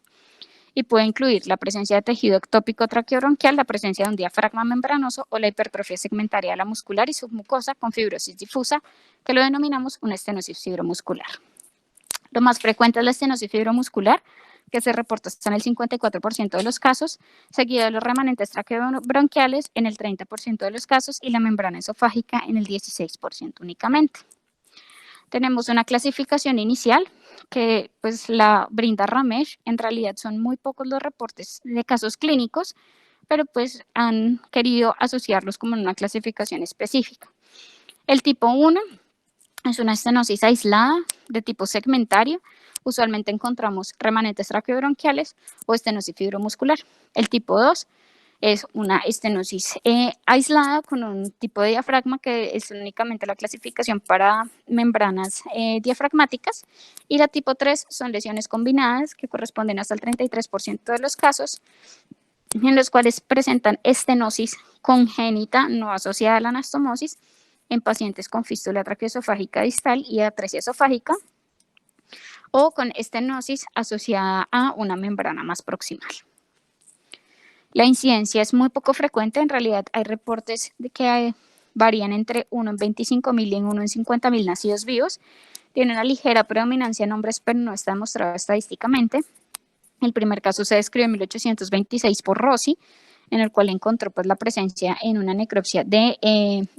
y puede incluir la presencia de tejido ectópico traqueobronquial, la presencia de un diafragma membranoso o la hipertrofia segmentaria de la muscular y submucosa con fibrosis difusa, que lo denominamos una estenosis fibromuscular. Lo más frecuente es la estenosis fibromuscular, que se reporta hasta en el 54% de los casos, seguido de los remanentes traqueobronquiales en el 30% de los casos y la membrana esofágica en el 16% únicamente. Tenemos una clasificación inicial que pues la brinda Ramesh. En realidad son muy pocos los reportes de casos clínicos, pero pues han querido asociarlos como en una clasificación específica. El tipo 1 es una estenosis aislada de tipo segmentario. Usualmente encontramos remanentes traqueobronquiales o estenosis fibromuscular. El tipo 2 es una estenosis aislada con un tipo de diafragma que es únicamente la clasificación para membranas diafragmáticas. Y la tipo 3 son lesiones combinadas que corresponden hasta el 33% de los casos, en los cuales presentan estenosis congénita no asociada a la anastomosis en pacientes con fístula traqueoesofágica distal y atresia esofágica, o con estenosis asociada a una membrana más proximal. La incidencia es muy poco frecuente, en realidad hay reportes de que varían entre 1 en 25.000 y 1 en 50.000 nacidos vivos. Tiene una ligera predominancia en hombres, pero no está demostrado estadísticamente. El primer caso se describió en 1826 por Rossi, en el cual encontró pues, la presencia en una necropsia de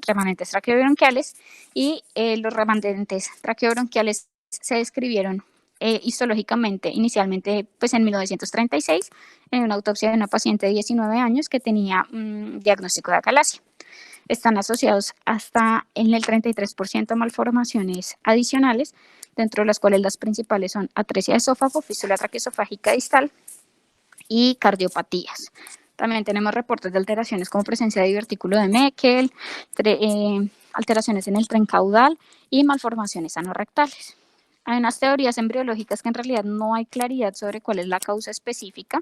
remanentes traqueobronquiales y los remanentes traqueobronquiales se describieron histológicamente inicialmente pues, en 1936 en una autopsia de una paciente de 19 años que tenía diagnóstico de acalasia. Están asociados hasta en el 33% a malformaciones adicionales, dentro de las cuales las principales son atresia de esófago, fístula traqueoesofágica distal y cardiopatías. También tenemos reportes de alteraciones como presencia de divertículo de Meckel, alteraciones en el tren caudal y malformaciones anorrectales. Hay unas teorías embriológicas que en realidad no hay claridad sobre cuál es la causa específica.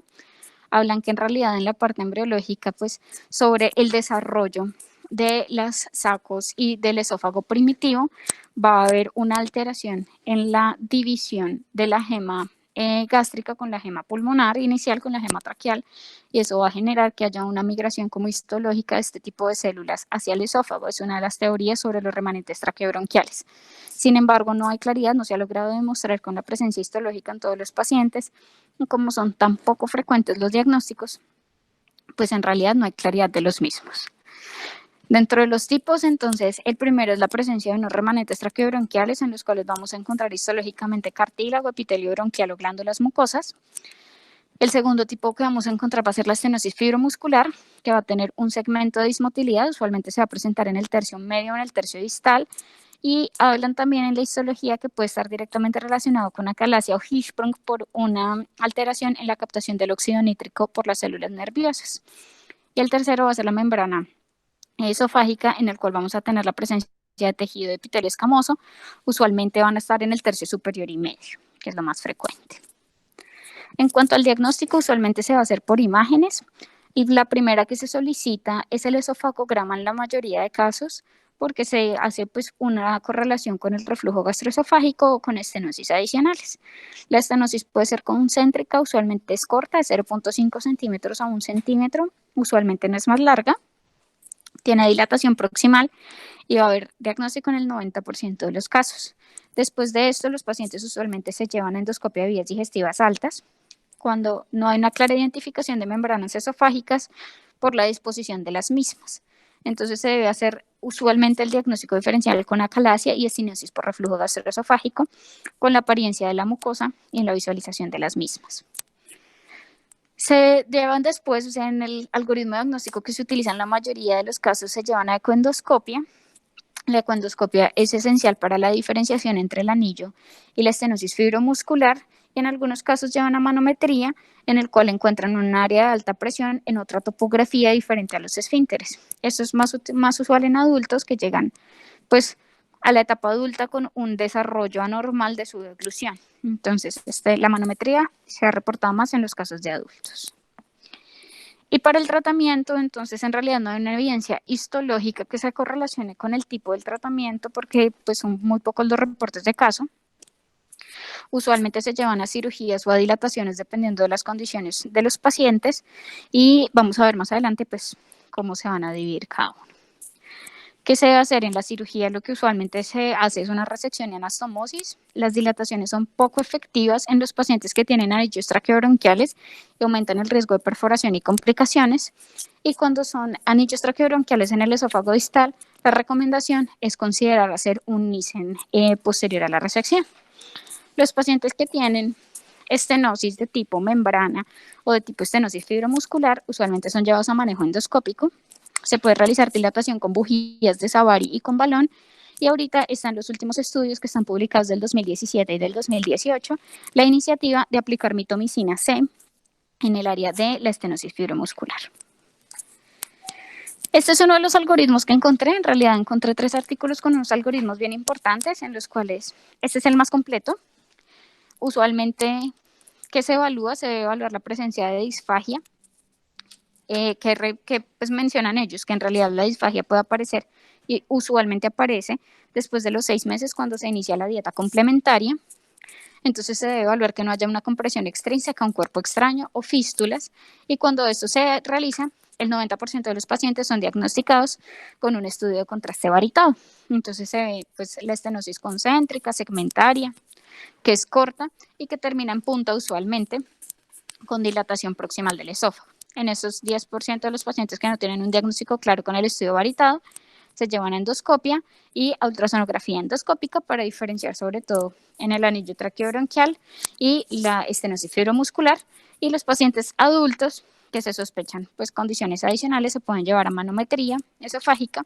Hablan que en realidad en la parte embriológica, pues sobre el desarrollo de los sacos y del esófago primitivo, va a haber una alteración en la división de la gema gástrica con la gema pulmonar inicial, con la gema traqueal, y eso va a generar que haya una migración como histológica de este tipo de células hacia el esófago. Es una de las teorías sobre los remanentes traqueobronquiales. Sin embargo, no hay claridad, no se ha logrado demostrar con la presencia histológica en todos los pacientes, y como son tan poco frecuentes los diagnósticos, pues en realidad no hay claridad de los mismos. Dentro de los tipos, entonces, el primero es la presencia de unos remanentes traqueobronquiales en los cuales vamos a encontrar histológicamente cartílago, epitelio bronquial o glándulas mucosas. El segundo tipo que vamos a encontrar va a ser la estenosis fibromuscular, que va a tener un segmento de dismotilidad, usualmente se va a presentar en el tercio medio o en el tercio distal, y hablan también en la histología que puede estar directamente relacionado con acalasia o Hirschsprung por una alteración en la captación del óxido nítrico por las células nerviosas. Y el tercero va a ser la membrana esofágica, en el cual vamos a tener la presencia de tejido de epitelio escamoso. Usualmente van a estar en el tercio superior y medio, que es lo más frecuente. En cuanto al diagnóstico, usualmente se va a hacer por imágenes, y la primera que se solicita es el esofagograma en la mayoría de casos, porque se hace pues una correlación con el reflujo gastroesofágico o con estenosis adicionales. La estenosis puede ser concéntrica, usualmente es corta, de 0.5 centímetros a 1 centímetro, usualmente no es más larga. Tiene dilatación proximal y va a haber diagnóstico en el 90% de los casos. Después de esto, los pacientes usualmente se llevan a endoscopia de vías digestivas altas cuando no hay una clara identificación de membranas esofágicas por la disposición de las mismas. Entonces se debe hacer usualmente el diagnóstico diferencial con acalasia y estenosis por reflujo gastroesofágico, con la apariencia de la mucosa y en la visualización de las mismas. Se llevan después, o sea, en el algoritmo diagnóstico que se utiliza en la mayoría de los casos, se llevan a ecoendoscopia. La ecoendoscopia es esencial para la diferenciación entre el anillo y la estenosis fibromuscular, y en algunos casos llevan a manometría, en el cual encuentran un área de alta presión en otra topografía diferente a los esfínteres. Esto es más usual en adultos que llegan pues a la etapa adulta con un desarrollo anormal de su deglución. Entonces, la manometría se ha reportado más en los casos de adultos. Y para el tratamiento, entonces, en realidad no hay una evidencia histológica que se correlacione con el tipo del tratamiento, porque pues son muy pocos los reportes de caso. Usualmente se llevan a cirugías o a dilataciones dependiendo de las condiciones de los pacientes, y vamos a ver más adelante pues cómo se van a dividir cada uno. ¿Qué se debe hacer en la cirugía? Lo que usualmente se hace es una resección y anastomosis. Las dilataciones son poco efectivas en los pacientes que tienen anillos traqueobronquiales y aumentan el riesgo de perforación y complicaciones. Y cuando son anillos traqueobronquiales en el esófago distal, la recomendación es considerar hacer un Nissen posterior a la resección. Los pacientes que tienen estenosis de tipo membrana o de tipo estenosis fibromuscular usualmente son llevados a manejo endoscópico. Se puede realizar dilatación con bujías de Savary y con balón, y ahorita están los últimos estudios que están publicados del 2017 y del 2018, la iniciativa de aplicar mitomicina C en el área de la estenosis fibromuscular. Este es uno de los algoritmos que encontré. En realidad encontré 3 artículos con unos algoritmos bien importantes, en los cuales este es el más completo. Usualmente, ¿qué se evalúa? Se debe evaluar la presencia de disfagia, que pues mencionan ellos, que en realidad la disfagia puede aparecer y usualmente aparece después de los 6 meses cuando se inicia la dieta complementaria. Entonces se debe evaluar que no haya una compresión extrínseca, un cuerpo extraño o fístulas, y cuando esto se realiza, el 90% de los pacientes son diagnosticados con un estudio de contraste varitado. Entonces se ve pues la estenosis concéntrica, segmentaria, que es corta y que termina en punta usualmente con dilatación proximal del esófago. En esos 10% de los pacientes que no tienen un diagnóstico claro con el estudio varitado, se llevan a endoscopia y a ultrasonografía endoscópica para diferenciar sobre todo en el anillo traqueobronquial y la estenosis fibromuscular. Y los pacientes adultos que se sospechan pues condiciones adicionales se pueden llevar a manometría esofágica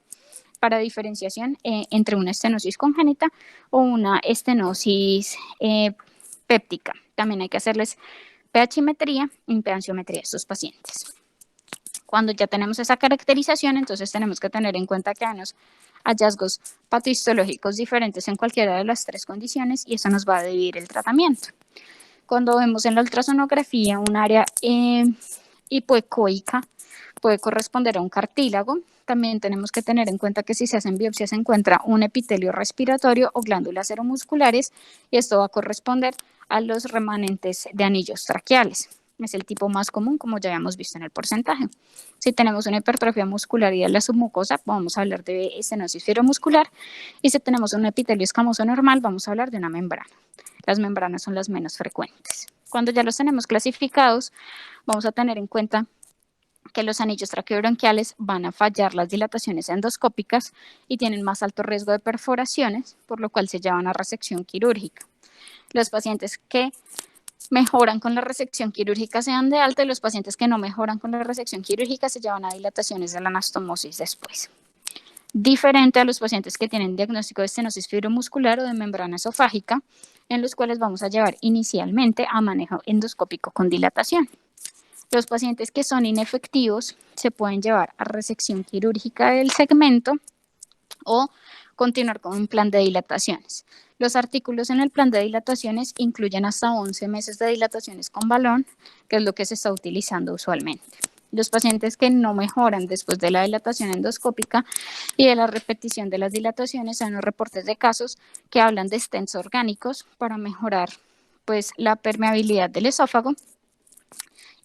para diferenciación entre una estenosis congénita o una estenosis péptica. También hay que hacerles pHimetría e impedanciometría a estos pacientes. Cuando ya tenemos esa caracterización, entonces tenemos que tener en cuenta que hay unos hallazgos patohistológicos diferentes en cualquiera de las 3 condiciones, y eso nos va a dividir el tratamiento. Cuando vemos en la ultrasonografía un área hipoecoica, puede corresponder a un cartílago. También tenemos que tener en cuenta que si se hacen biopsias se encuentra un epitelio respiratorio o glándulas seromusculares, y esto va a corresponder a los remanentes de anillos traqueales. Es el tipo más común, como ya habíamos visto en el porcentaje. Si tenemos una hipertrofia muscular y de la submucosa, vamos a hablar de estenosis fibromuscular, y si tenemos un epitelio escamoso normal, vamos a hablar de una membrana. Las membranas son las menos frecuentes. Cuando ya los tenemos clasificados, vamos a tener en cuenta que los anillos traqueobronquiales van a fallar las dilataciones endoscópicas y tienen más alto riesgo de perforaciones, por lo cual se llevan a resección quirúrgica. Los pacientes que mejoran con la resección quirúrgica se dan de alta, y los pacientes que no mejoran con la resección quirúrgica se llevan a dilataciones de la anastomosis después. Diferente a los pacientes que tienen diagnóstico de estenosis fibromuscular o de membrana esofágica, en los cuales vamos a llevar inicialmente a manejo endoscópico con dilatación. Los pacientes que son inefectivos se pueden llevar a resección quirúrgica del segmento o continuar con un plan de dilataciones. Los artículos en el plan de dilataciones incluyen hasta 11 meses de dilataciones con balón, que es lo que se está utilizando usualmente. Los pacientes que no mejoran después de la dilatación endoscópica y de la repetición de las dilataciones son los reportes de casos que hablan de stents orgánicos para mejorar pues, la permeabilidad del esófago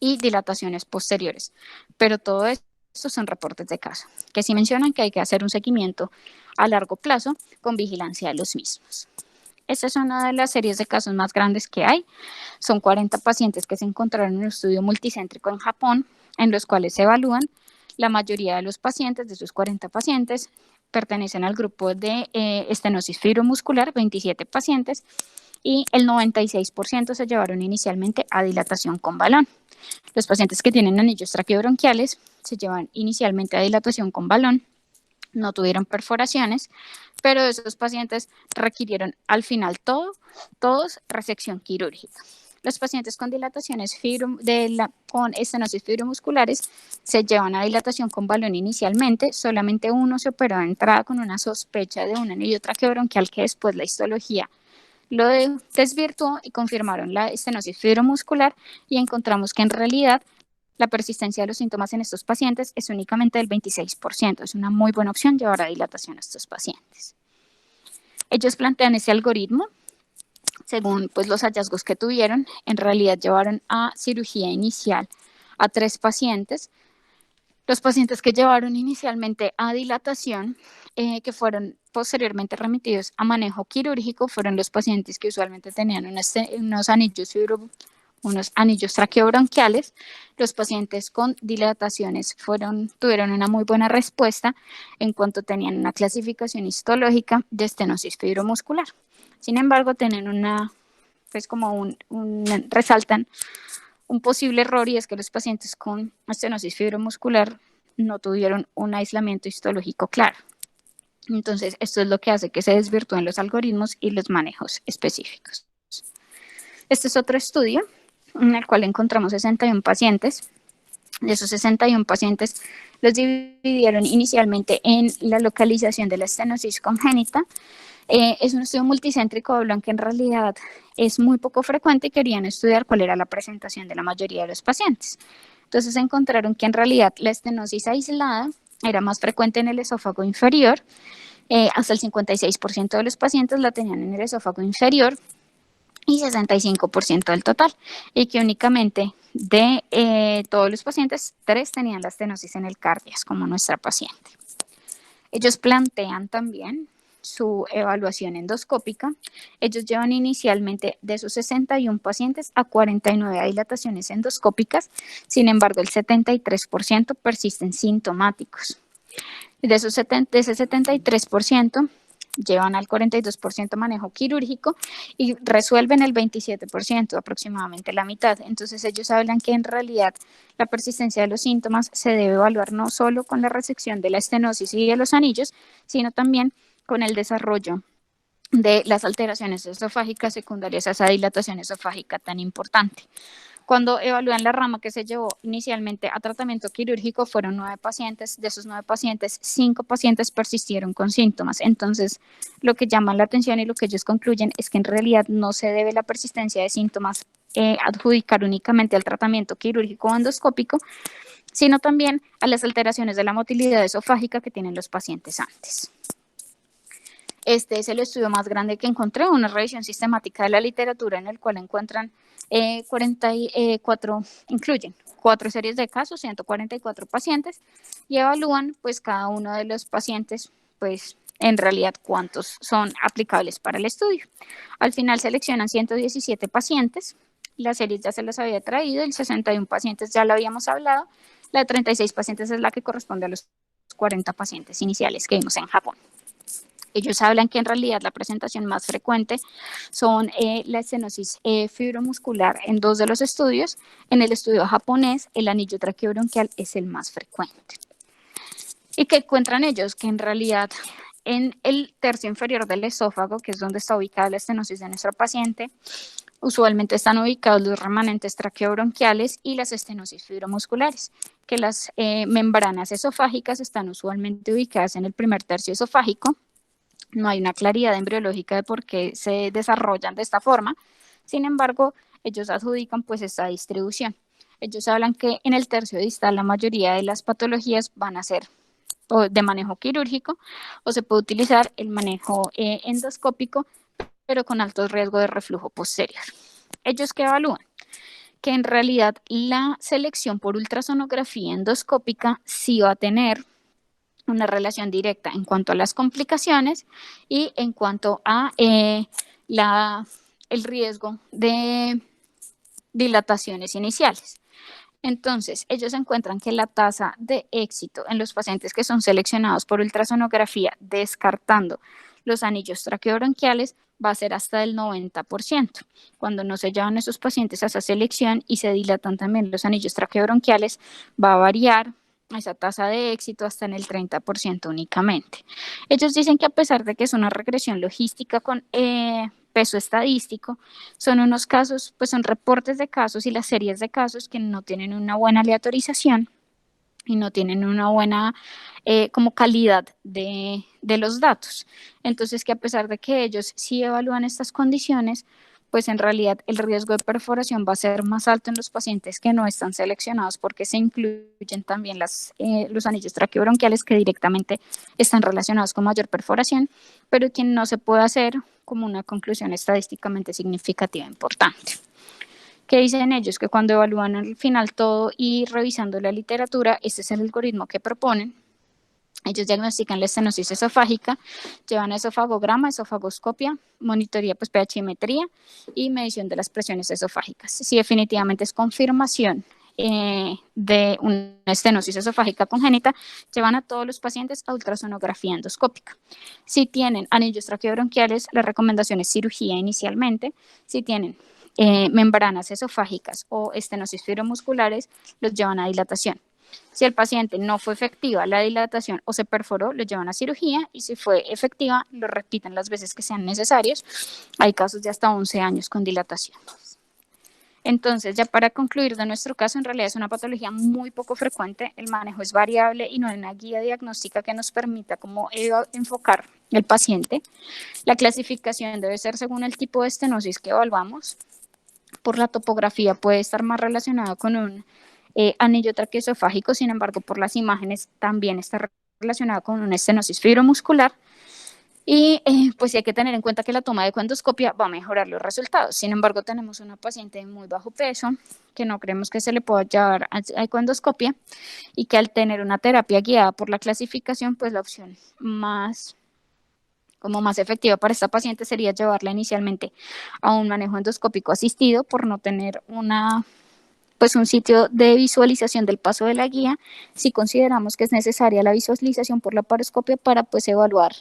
y dilataciones posteriores. Pero todo esto son reportes de caso, que sí mencionan que hay que hacer un seguimiento a largo plazo con vigilancia de los mismos. Esta es una de las series de casos más grandes que hay. Son 40 pacientes que se encontraron en un estudio multicéntrico en Japón, en los cuales se evalúan. La mayoría de los pacientes, de esos 40 pacientes, pertenecen al grupo de estenosis fibromuscular, 27 pacientes, y el 96% se llevaron inicialmente a dilatación con balón. Los pacientes que tienen anillos traqueobronquiales se llevan inicialmente a dilatación con balón, no tuvieron perforaciones, pero esos pacientes requirieron al final todos resección quirúrgica. Los pacientes con dilataciones con estenosis fibromusculares se llevan a dilatación con balón inicialmente, solamente uno se operó de entrada con una sospecha de un anillo traqueobronquial que después la histología lo desvirtuó y confirmaron la estenosis fibromuscular, y encontramos que en realidad la persistencia de los síntomas en estos pacientes es únicamente del 26%. Es una muy buena opción llevar a dilatación a estos pacientes. Ellos plantean ese algoritmo según pues, los hallazgos que tuvieron. En realidad llevaron a cirugía inicial a 3 pacientes. Los pacientes que llevaron inicialmente a dilatación, que fueron posteriormente remitidos a manejo quirúrgico, fueron los pacientes que usualmente tenían unos anillos traqueobronquiales. Los pacientes con dilataciones tuvieron una muy buena respuesta en cuanto tenían una clasificación histológica de estenosis fibromuscular. Sin embargo, tienen resaltan un posible error, y es que los pacientes con estenosis fibromuscular no tuvieron un aislamiento histológico claro. Entonces, esto es lo que hace que se desvirtúen los algoritmos y los manejos específicos. Este es otro estudio en el cual encontramos 61 pacientes. De esos 61 pacientes los dividieron inicialmente en la localización de la estenosis congénita. Es un estudio multicéntrico, hablan que en realidad es muy poco frecuente y querían estudiar cuál era la presentación de la mayoría de los pacientes. Entonces encontraron que en realidad la estenosis aislada era más frecuente en el esófago inferior, hasta el 56% de los pacientes la tenían en el esófago inferior y 65% del total, y que únicamente de todos los pacientes, 3 tenían la estenosis en el cardias, como nuestra paciente. Ellos plantean también su evaluación endoscópica. Ellos llevan inicialmente de sus 61 pacientes a 49 dilataciones endoscópicas, sin embargo el 73% persisten sintomáticos. De ese 73% llevan al 42% manejo quirúrgico y resuelven el 27%, aproximadamente la mitad. Entonces ellos hablan que en realidad la persistencia de los síntomas se debe evaluar no solo con la resección de la estenosis y de los anillos, sino también con el desarrollo de las alteraciones esofágicas secundarias a esa dilatación esofágica tan importante. Cuando evalúan la rama que se llevó inicialmente a tratamiento quirúrgico, fueron 9 pacientes. De esos 9 pacientes, 5 pacientes persistieron con síntomas. Entonces, lo que llama la atención y lo que ellos concluyen es que en realidad no se debe la persistencia de síntomas adjudicar únicamente al tratamiento quirúrgico o endoscópico, sino también a las alteraciones de la motilidad esofágica que tienen los pacientes antes. Este es el estudio más grande que encontré, una revisión sistemática de la literatura en el cual encuentran 44, incluyen 4 series de casos, 144 pacientes, y evalúan pues cada uno de los pacientes, pues en realidad cuántos son aplicables para el estudio. Al final seleccionan 117 pacientes, las series ya se las había traído, el 61 pacientes ya lo habíamos hablado, la de 36 pacientes es la que corresponde a los 40 pacientes iniciales que vimos en Japón. Ellos hablan que en realidad la presentación más frecuente son la estenosis fibromuscular en 2 de los estudios. En el estudio japonés, el anillo traqueobronquial es el más frecuente. ¿Y qué encuentran ellos? Que en realidad en el tercio inferior del esófago, que es donde está ubicada la estenosis de nuestro paciente, usualmente están ubicados los remanentes traqueobronquiales y las estenosis fibromusculares, que las membranas esofágicas están usualmente ubicadas en el primer tercio esofágico. No hay una claridad embriológica de por qué se desarrollan de esta forma. Sin embargo, ellos adjudican pues esta distribución. Ellos hablan que en el tercio distal la mayoría de las patologías van a ser o de manejo quirúrgico o se puede utilizar el manejo endoscópico, pero con alto riesgo de reflujo posterior. ¿Ellos qué evalúan? Que en realidad la selección por ultrasonografía endoscópica sí va a tener una relación directa en cuanto a las complicaciones y en cuanto a el riesgo de dilataciones iniciales. Entonces, ellos encuentran que la tasa de éxito en los pacientes que son seleccionados por ultrasonografía descartando los anillos traqueobronquiales va a ser hasta el 90%. Cuando no se llevan esos pacientes a esa selección y se dilatan también los anillos traqueobronquiales, va a variar esa tasa de éxito hasta en el 30% únicamente. Ellos dicen que a pesar de que es una regresión logística con peso estadístico, son unos casos, pues son reportes de casos y las series de casos que no tienen una buena aleatorización y no tienen una buena como calidad de los datos. Entonces, que a pesar de que ellos sí evalúan estas condiciones, pues en realidad el riesgo de perforación va a ser más alto en los pacientes que no están seleccionados porque se incluyen también los anillos traqueobronquiales que directamente están relacionados con mayor perforación, pero que no se puede hacer como una conclusión estadísticamente significativa importante. ¿Qué dicen ellos? Que cuando evalúan al final todo y revisando la literatura, este es el algoritmo que proponen. Ellos diagnostican la estenosis esofágica, llevan esofagograma, esofagoscopia, monitoría, pues pH-metría y medición de las presiones esofágicas. Si definitivamente es confirmación de una estenosis esofágica congénita, llevan a todos los pacientes a ultrasonografía endoscópica. Si tienen anillos traqueobronquiales, la recomendación es cirugía inicialmente. Si tienen membranas esofágicas o estenosis fibromusculares, los llevan a dilatación. Si el paciente no fue efectiva la dilatación o se perforó, lo llevan a cirugía y si fue efectiva, lo repiten las veces que sean necesarios. Hay casos de hasta 11 años con dilatación. Entonces, ya para concluir de nuestro caso, en realidad es una patología muy poco frecuente, el manejo es variable y no hay una guía diagnóstica que nos permita como enfocar el paciente. La clasificación debe ser según el tipo de estenosis que evaluamos. Por la topografía puede estar más relacionado con un anillo traqueoesofágico, sin embargo, por las imágenes también está relacionado con una estenosis fibromuscular. Y pues sí hay que tener en cuenta que la toma de ecoendoscopia va a mejorar los resultados. Sin embargo, tenemos una paciente de muy bajo peso que no creemos que se le pueda llevar a ecoendoscopia y que al tener una terapia guiada por la clasificación, pues la opción más efectiva para esta paciente sería llevarla inicialmente a un manejo endoscópico asistido por no tener un sitio de visualización del paso de la guía, si consideramos que es necesaria la visualización por la paroscopia para pues evaluar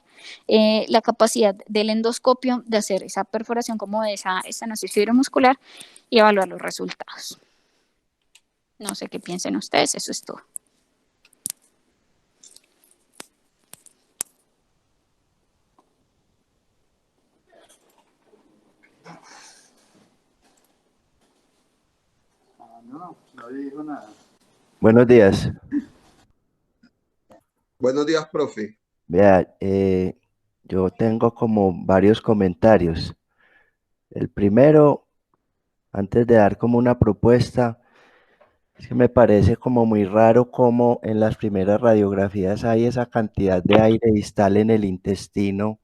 la capacidad del endoscopio de hacer esa perforación como de esa estenosis fibromuscular y evaluar los resultados. No sé qué piensen ustedes, eso es todo. No dijo nada. Buenos días. Buenos días, profe. Vea, yo tengo como varios comentarios. El primero, antes de dar como una propuesta, es que me parece como muy raro cómo en las primeras radiografías hay esa cantidad de aire distal en el intestino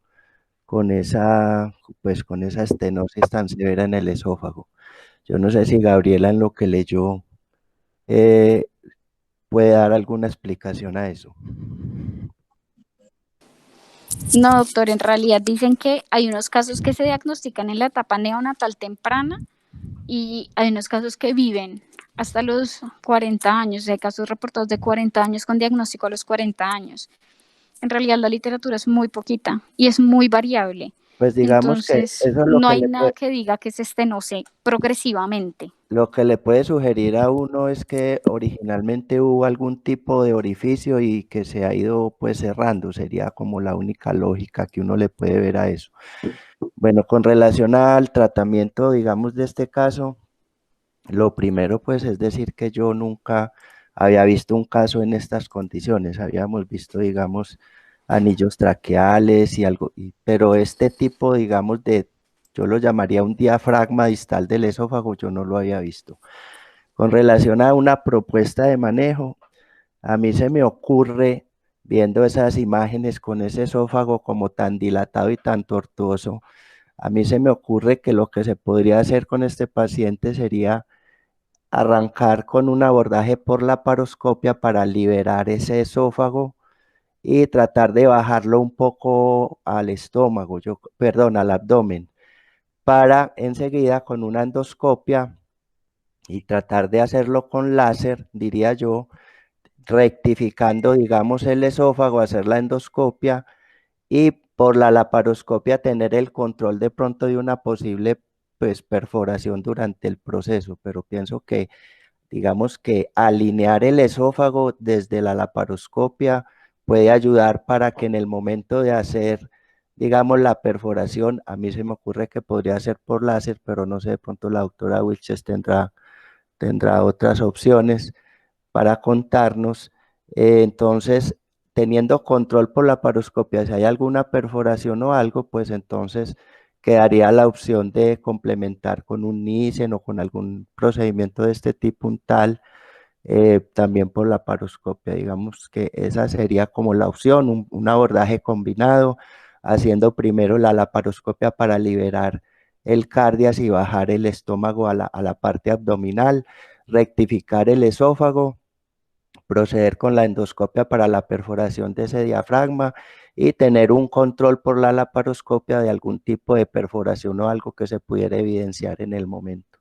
pues, con esa estenosis tan severa en el esófago. Yo no sé si Gabriela, en lo que leyó, puede dar alguna explicación a eso. No, doctor, en realidad dicen que hay unos casos que se diagnostican en la etapa neonatal temprana y hay unos casos que viven hasta los 40 años, hay casos reportados de 40 años con diagnóstico a los 40 años. En realidad la literatura es muy poquita y es muy variable. Pues digamos que Entonces, eso es no hay nada que diga que se estenose progresivamente. lo que le puede sugerir a uno es que originalmente hubo algún tipo de orificio y que se ha ido pues cerrando, sería como la única lógica que uno le puede ver a eso. Bueno, con relación al tratamiento, digamos, de este caso, lo primero pues es decir que yo nunca había visto un caso en estas condiciones, habíamos visto, digamos, anillos traqueales y algo, pero este tipo, digamos, yo lo llamaría un diafragma distal del esófago, yo no lo había visto. Con relación a una propuesta de manejo, a mí se me ocurre, viendo esas imágenes con ese esófago como tan dilatado y tan tortuoso, a mí se me ocurre que lo que se podría hacer con este paciente sería arrancar con un abordaje por la laparoscopia para liberar ese esófago y tratar de bajarlo un poco al estómago, perdón, al abdomen, para enseguida con una endoscopia y tratar de hacerlo con láser, diría yo, rectificando, digamos, el esófago, hacer la endoscopia y por la laparoscopia tener el control de pronto de una posible pues perforación durante el proceso, pero pienso que digamos que alinear el esófago desde la laparoscopia puede ayudar para que en el momento de hacer, digamos, la perforación, a mí se me ocurre que podría ser por láser, pero no sé, de pronto la doctora Wilches tendrá otras opciones para contarnos. Entonces, teniendo control por la paroscopia, si hay alguna perforación o algo, pues entonces quedaría la opción de complementar con un Nissen o con algún procedimiento de este tipo, un TAL, también por la paroscopia. Digamos que esa sería como la opción, un abordaje combinado, haciendo primero la laparoscopia para liberar el cardias y bajar el estómago a la parte abdominal, rectificar el esófago, proceder con la endoscopia para la perforación de ese diafragma y tener un control por la laparoscopia de algún tipo de perforación o algo que se pudiera evidenciar en el momento.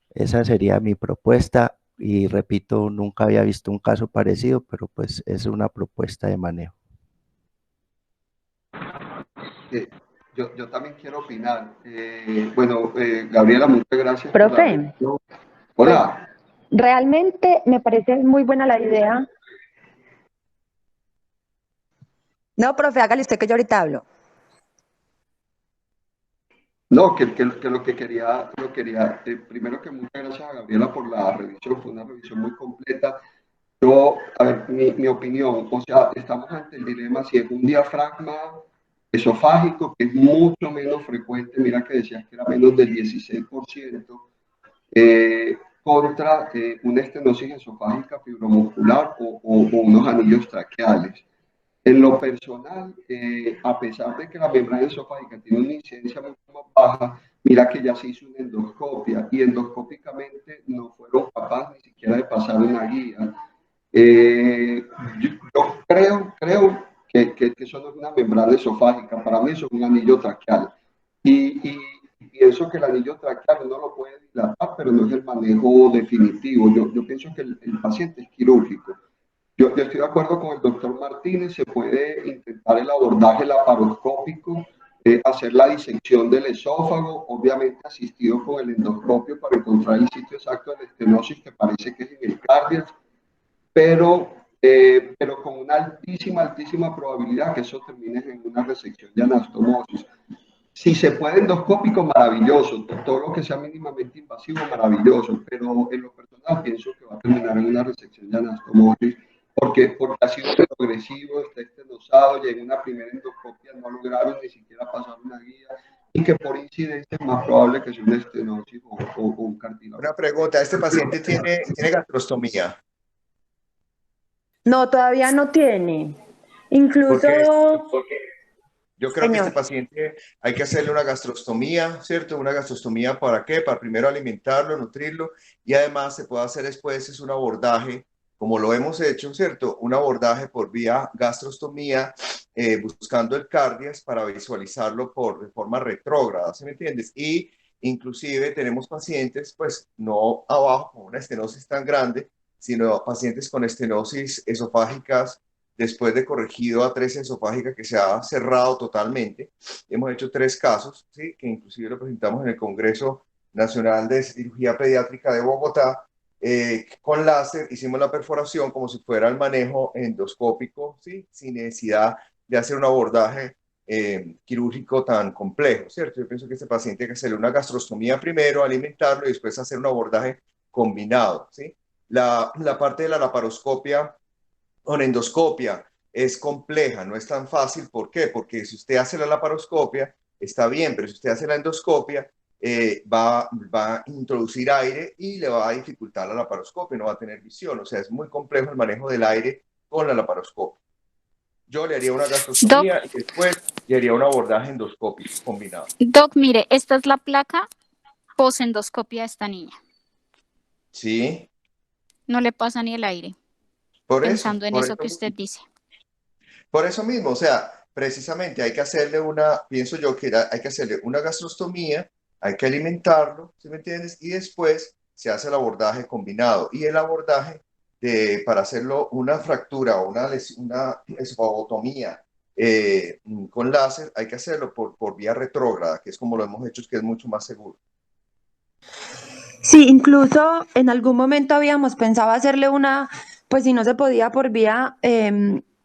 Esa sería mi propuesta y repito, nunca había visto un caso parecido, pero pues es una propuesta de manejo. Yo también quiero opinar. Bueno, Gabriela, muchas gracias. Profe, Hola. pues, realmente me parece muy buena la idea. No, profe, hágale usted que yo ahorita hablo. No, que lo que quería, primero que muchas gracias a Gabriela por la revisión, fue una revisión muy completa. Yo, a ver, mi opinión, o sea, estamos ante el dilema si es un diafragma esofágico, que es mucho menos frecuente, mira que decías que era menos del 16%, contra una estenosis esofágica fibromuscular o unos anillos traqueales. En lo personal, a pesar de que la membrana esofágica tiene una incidencia mucho más baja, mira que ya se hizo una endoscopia y endoscópicamente no fueron capaces ni siquiera de pasar una guía. Yo creo que eso no es una membrana esofágica, para mí eso es un anillo traqueal. Y pienso que el anillo traqueal uno lo puede dilatar, pero no es el manejo definitivo. Yo pienso que el paciente es quirúrgico. Yo estoy de acuerdo con el doctor Martínez, se puede intentar el abordaje laparoscópico, hacer la disección del esófago, obviamente asistido con el endoscopio para encontrar el sitio exacto de la estenosis que parece que es en el cardias, pero con una altísima probabilidad que eso termine en una resección de anastomosis. Si se puede endoscópico, maravilloso, todo lo que sea mínimamente invasivo, maravilloso, pero en lo personal pienso que va a terminar en una resección de anastomosis, porque ha sido progresivo, está estenosado, y en una primera endoscopia no lograron ni siquiera pasar una guía, y que por incidencia es más probable que sea una estenosis o un cartílago. Una pregunta, ¿este paciente tiene gastrostomía? No, todavía no tiene. Incluso Yo creo que este Señor. paciente hay que hacerle una gastrostomía, ¿cierto? Una gastrostomía ¿para qué? Para primero alimentarlo, nutrirlo y además se puede hacer después es un abordaje, como lo hemos hecho, ¿cierto? Un abordaje por vía gastrostomía, buscando el cardias para visualizarlo de forma retrógrada, ¿sí me entiendes? Y inclusive tenemos pacientes, pues no abajo con una estenosis tan grande, sino pacientes con estenosis esofágicas después de corregido a 13 esofágica que se ha cerrado totalmente. Hemos hecho 3 casos, ¿sí? Que inclusive lo presentamos en el Congreso Nacional de Cirugía Pediátrica de Bogotá. Con láser hicimos la perforación como si fuera el manejo endoscópico, ¿sí? Sin necesidad de hacer un abordaje quirúrgico tan complejo, ¿cierto? Yo pienso que este paciente hay que hacerle una gastrostomía primero, alimentarlo y después hacer un abordaje combinado, ¿sí? La parte de la laparoscopia con endoscopia es compleja, no es tan fácil. ¿Por qué? Porque si usted hace la laparoscopia, está bien, pero si usted hace la endoscopia, va a introducir aire y le va a dificultar la laparoscopia, no va a tener visión. O sea, es muy complejo el manejo del aire con la laparoscopia. Yo le haría una Doc, gastrostomía y después le haría un abordaje endoscópico combinado. Doc, mire, esta es la placa posendoscopia de esta niña. Sí, No le pasa ni el aire, pensando en eso que usted dice. Por eso mismo, o sea, precisamente hay que hacerle pienso yo que hay que hacerle una gastrostomía, hay que alimentarlo, ¿sí me entiendes? Y después se hace el abordaje combinado. Y el abordaje para hacerlo una fractura o una esofagotomía con láser, hay que hacerlo por vía retrógrada, que es como lo hemos hecho, que es mucho más seguro. Sí, incluso en algún momento habíamos pensado hacerle una, pues si no se podía por vía,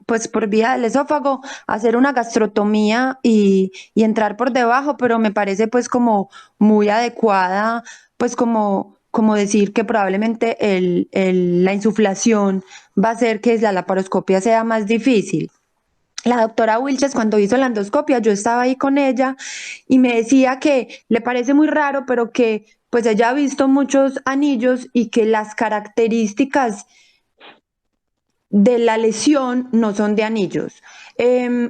pues por vía del esófago, hacer una gastrotomía y entrar por debajo, pero me parece pues como muy adecuada, pues como decir que probablemente la insuflación va a hacer que la laparoscopia sea más difícil. La doctora Wilches, cuando hizo la endoscopia, yo estaba ahí con ella y me decía que le parece muy raro, pero que pues ella ha visto muchos anillos y que las características de la lesión no son de anillos.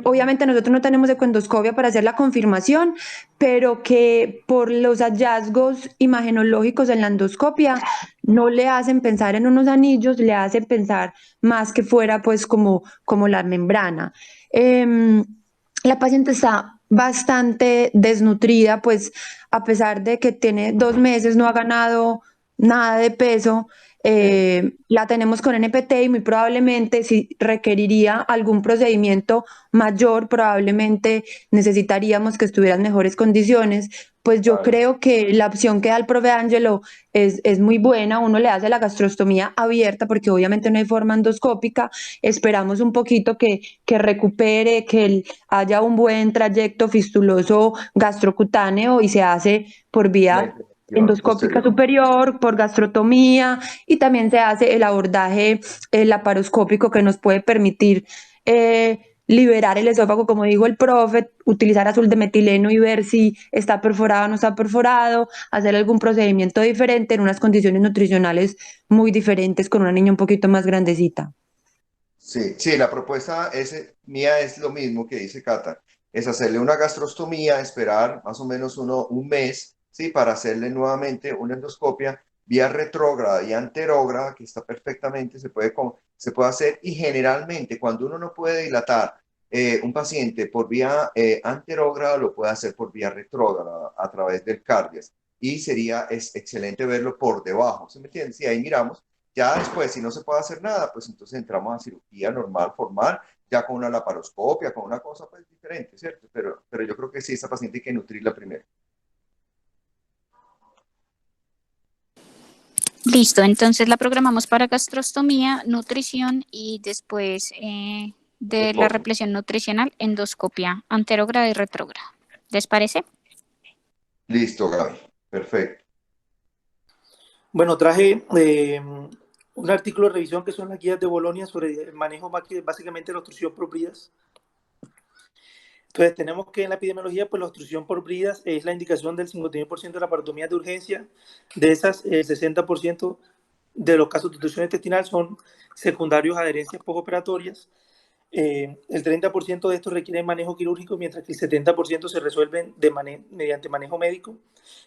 Obviamente nosotros no tenemos ecoendoscopia para hacer la confirmación, pero que por los hallazgos imagenológicos en la endoscopia no le hacen pensar en unos anillos, le hacen pensar más que fuera pues como la membrana. La paciente está bastante desnutrida, pues a pesar de que tiene 2 meses, no ha ganado nada de peso. La tenemos con NPT y muy probablemente si requeriría algún procedimiento mayor, probablemente necesitaríamos que estuviera en mejores condiciones. Pues yo creo que la opción que da el profe Ángelo es muy buena. Uno le hace la gastrostomía abierta porque obviamente no hay forma endoscópica. Esperamos un poquito que recupere, que haya un buen trayecto fistuloso gastrocutáneo y se hace por vía endoscópica superior, por gastrotomía y también se hace el abordaje laparoscópico que nos puede permitir liberar el esófago, como dijo el profe, utilizar azul de metileno y ver si está perforado o no está perforado, hacer algún procedimiento diferente en unas condiciones nutricionales muy diferentes con una niña un poquito más grandecita. Sí, sí, la propuesta mía es lo mismo que dice Cata, es hacerle una gastrostomía, esperar más o menos un mes, ¿sí? Para hacerle nuevamente una endoscopia vía retrógrada y anterógrada, que está perfectamente, se puede hacer, y generalmente cuando uno no puede dilatar un paciente por vía anterógrada, lo puede hacer por vía retrógrada a través del cardias, y es excelente verlo por debajo, ¿sí me entiendes? Y ahí miramos. Ya después, si no se puede hacer nada, pues entonces entramos a cirugía normal, formal, ya con una laparoscopia, con una cosa pues diferente, ¿cierto? Pero yo creo que sí, esa paciente hay que nutrirla primero. Listo, entonces la programamos para gastrostomía, nutrición y después de la represión nutricional, endoscopia anterógrada y retrógrada. ¿Les parece? Listo, Gaby. Perfecto. Bueno, traje un artículo de revisión que son las guías de Bolonia sobre el manejo básicamente de la obstrucción por bridas. Entonces tenemos que en la epidemiología, pues la obstrucción por bridas es la indicación del 51% de la parotomía de urgencia. De esas, el 60% de los casos de obstrucción intestinal son secundarios a adherencias postoperatorias. El 30% de estos requieren manejo quirúrgico, mientras que el 70% se resuelven mediante manejo médico,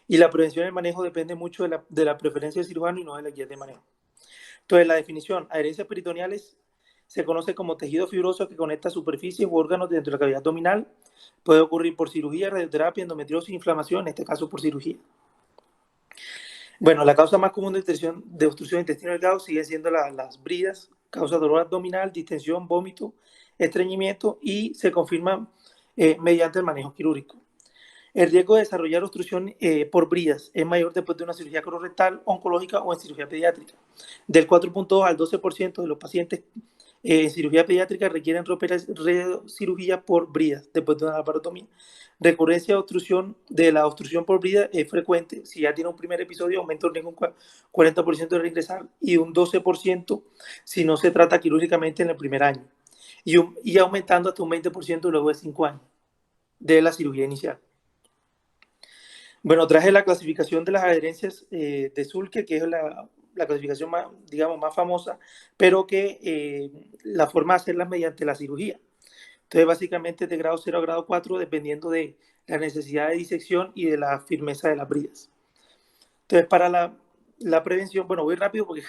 y la prevención y el manejo depende mucho de la preferencia del cirujano y no de la guía de manejo. Entonces, la definición: adherencias peritoneales se conoce como tejido fibroso que conecta superficies u órganos dentro de la cavidad abdominal. Puede ocurrir por cirugía, radioterapia, endometriosis, inflamación, en este caso por cirugía. Bueno, la causa más común de obstrucción de intestino delgado siguen siendo las bridas, causa dolor abdominal, distensión, vómito, estreñimiento, y se confirma mediante el manejo quirúrgico. El riesgo de desarrollar obstrucción por bridas es mayor después de una cirugía colorectal, oncológica o en cirugía pediátrica. Del 4.2 al 12% de los pacientes en cirugía pediátrica requieren cirugía por bridas después de una laparotomía. Recurrencia de la obstrucción por brida es frecuente. Si ya tiene un primer episodio, aumenta el riesgo un 40% de reingresar y un 12% si no se trata quirúrgicamente en el primer año. Y aumentando hasta un 20% luego de 5 años de la cirugía inicial. Bueno, traje la clasificación de las adherencias de Sulke, que es la clasificación más, digamos, más famosa, pero que la forma de hacerlas mediante la cirugía. Entonces, básicamente de grado 0 a grado 4, dependiendo de la necesidad de disección y de la firmeza de las bridas. Entonces, para la prevención, bueno, voy rápido porque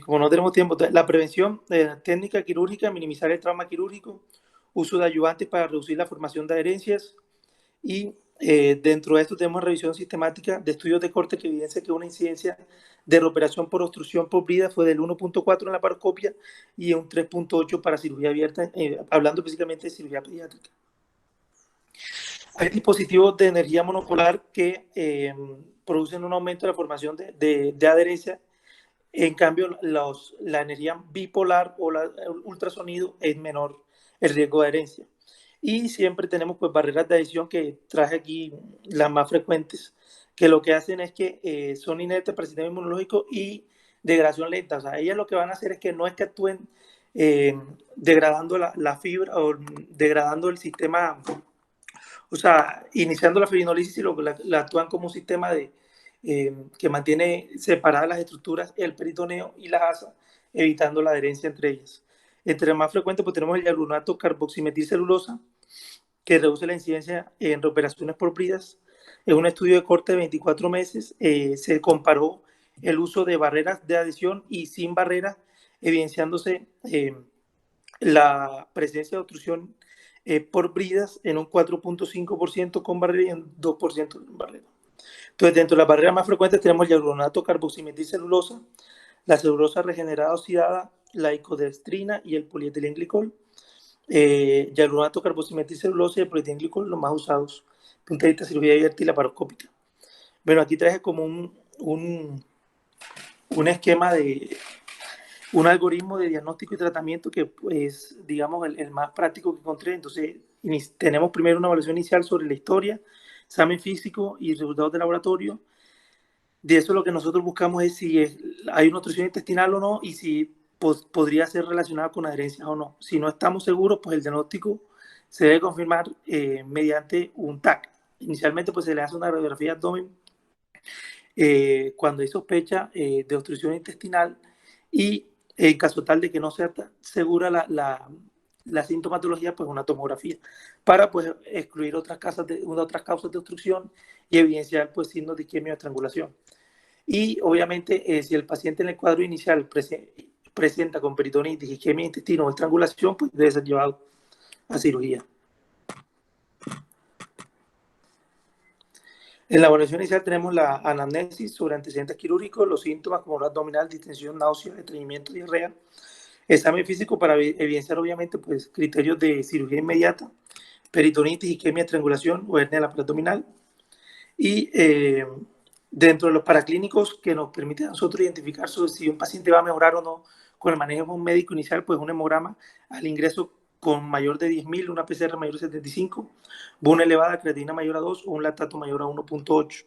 como no tenemos tiempo. Entonces, la prevención, técnica quirúrgica, minimizar el trauma quirúrgico, uso de ayudantes para reducir la formación de adherencias, y dentro de esto tenemos revisión sistemática de estudios de corte que evidencia que una incidencia de reoperación por obstrucción por brida fue del 1.4 en la paroscopia y un 3.8 para cirugía abierta, hablando específicamente de cirugía pediátrica. Hay dispositivos de energía monopolar que producen un aumento de la formación de adherencia. En cambio, la energía bipolar o el ultrasonido es menor el riesgo de adherencia. Y siempre tenemos pues barreras de adhesión, que traje aquí las más frecuentes, que lo que hacen es que son inertes para el sistema inmunológico y degradación lenta. O sea, ellas lo que van a hacer es que no es que actúen degradando la fibra o degradando el sistema, o sea, iniciando la fibrinolisis, y lo que la actúan como un sistema que mantiene separadas las estructuras, el peritoneo y la asa, evitando la adherencia entre ellas. Entre las más frecuentes pues tenemos el hialuronato carboximetilcelulosa, que reduce la incidencia en reoperaciones por bridas. En un estudio de corte de 24 meses se comparó el uso de barreras de adhesión y sin barreras, evidenciándose la presencia de obstrucción por bridas en un 4.5% con barrera y un 2% sin barrera. Entonces, dentro de las barreras más frecuentes tenemos el hialuronato carboximetilcelulosa, la celulosa regenerada oxidada, la icodestrina y el polietilenglicol. Hialuronato carboximetilcelulosa y el polietilenglicol, los más usados, punto de vista cirugía abierta y laparoscópica. Bueno, aquí traje como un esquema de un algoritmo de diagnóstico y tratamiento que es, digamos, el más práctico que encontré. Entonces, tenemos primero una evaluación inicial sobre la historia, examen físico y resultados de laboratorio. De eso lo que nosotros buscamos es si hay una obstrucción intestinal o no, y si podría ser relacionada con adherencias o no. Si no estamos seguros, pues el diagnóstico se debe confirmar mediante un TAC. Inicialmente pues se le hace una radiografía de abdomen cuando hay sospecha de obstrucción intestinal, y en caso tal de que no sea segura la sintomatología, pues una tomografía para pues excluir otras causas de obstrucción y evidenciar pues signos de isquemia o estrangulación. Y obviamente si el paciente en el cuadro inicial presenta con peritonitis, isquemia de intestino o estrangulación, pues debe ser llevado a cirugía. En la evaluación inicial tenemos la anamnesis sobre antecedentes quirúrgicos, los síntomas como dolor abdominal, distensión, náusea, estreñimiento, diarrea, examen físico para evidenciar obviamente pues criterios de cirugía inmediata, peritonitis, isquemia, estrangulación o hernia abdominal. Y dentro de los paraclínicos que nos permiten a nosotros identificar si un paciente va a mejorar o no con el manejo médico inicial, pues un hemograma al ingreso con mayor de 10.000, una PCR mayor de 75, una elevada creatinina mayor a 2 o un lactato mayor a 1.8.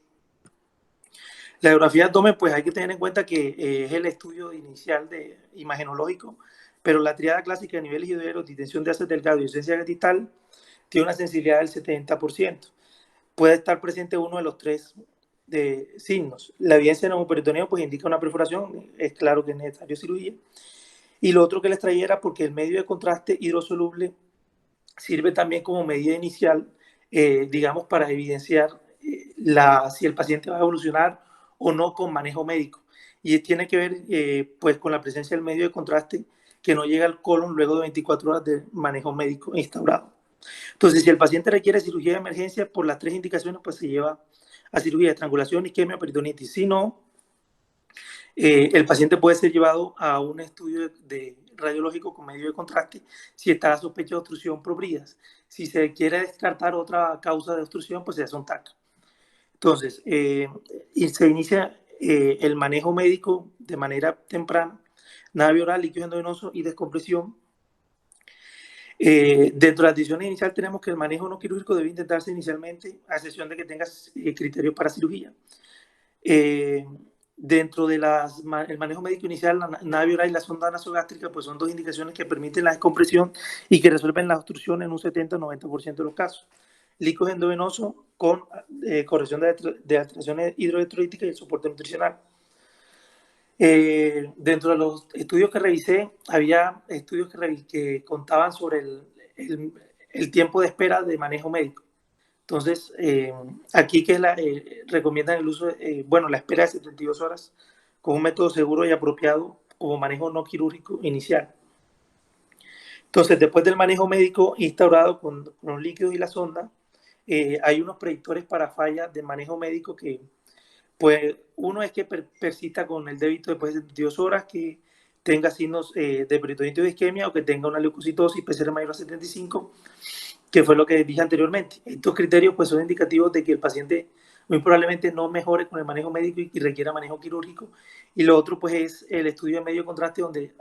La ecografía de abdomen, pues hay que tener en cuenta que es el estudio inicial de imagenológico, pero la triada clásica de niveles hidrogeros, distensión de ácido delgado y ausencia genital tiene una sensibilidad del 70%. Puede estar presente uno de los tres signos. La evidencia de neumoperitoneo pues indica una perforación, es claro que es necesario cirugía. Y lo otro que les traía era porque el medio de contraste hidrosoluble sirve también como medida inicial, digamos, para evidenciar si el paciente va a evolucionar o no con manejo médico. Y tiene que ver pues con la presencia del medio de contraste que no llega al colon luego de 24 horas de manejo médico instaurado. Entonces, si el paciente requiere cirugía de emergencia por las 3 indicaciones, pues se lleva a cirugía de estrangulación, isquemia, peritonitis. Si no, el paciente puede ser llevado a un estudio de radiológico con medio de contraste si está la sospecha de obstrucción por bridas. Si se quiere descartar otra causa de obstrucción, pues se hace un TAC. Entonces, y se inicia el manejo médico de manera temprana, nave oral, líquido endovenoso y descompresión. Dentro de las decisiones iniciales tenemos que el manejo no quirúrgico debe intentarse inicialmente a excepción de que tengas criterios para cirugía. Dentro de el manejo médico inicial, la nave oral y la sonda nasogástrica, pues son 2 indicaciones que permiten la descompresión y que resuelven la obstrucción en un 70-90% de los casos. Líquido endovenoso con corrección de alteraciones hidroelectrolíticas y el soporte nutricional. Dentro de los estudios que revisé, había estudios que contaban sobre el tiempo de espera de manejo médico. Entonces, aquí que recomiendan el uso, la espera de 72 horas con un método seguro y apropiado como manejo no quirúrgico inicial. Entonces, después del manejo médico instaurado con los líquidos y la sonda, hay unos predictores para fallas de manejo médico que, pues, uno es que persista con el débito después de 72 horas, que tenga signos de peritonitis o de isquemia o que tenga una leucocitosis PCR mayor a 75, que fue lo que dije anteriormente. Estos criterios pues son indicativos de que el paciente muy probablemente no mejore con el manejo médico y requiera manejo quirúrgico. Y lo otro pues es el estudio de medio de contraste donde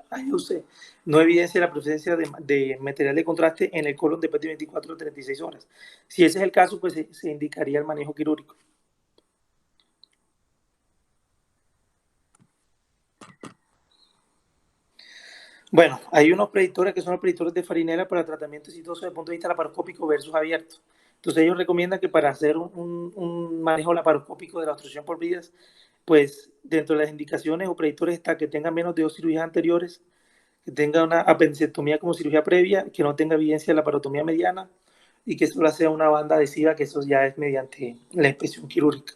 no evidencia la presencia de material de contraste en el colon después de 24 o 36 horas. Si ese es el caso, pues se indicaría el manejo quirúrgico. Bueno, hay unos predictores que son los predictores de Farinella para tratamiento exitoso desde el punto de vista laparoscópico versus abierto. Entonces ellos recomiendan que para hacer un manejo laparoscópico de la obstrucción por bridas, pues dentro de las indicaciones o predictores está que tenga menos de 2 cirugías anteriores, que tenga una apendicectomía como cirugía previa, que no tenga evidencia de laparotomía mediana y que solo sea una banda adhesiva, que eso ya es mediante la inspección quirúrgica.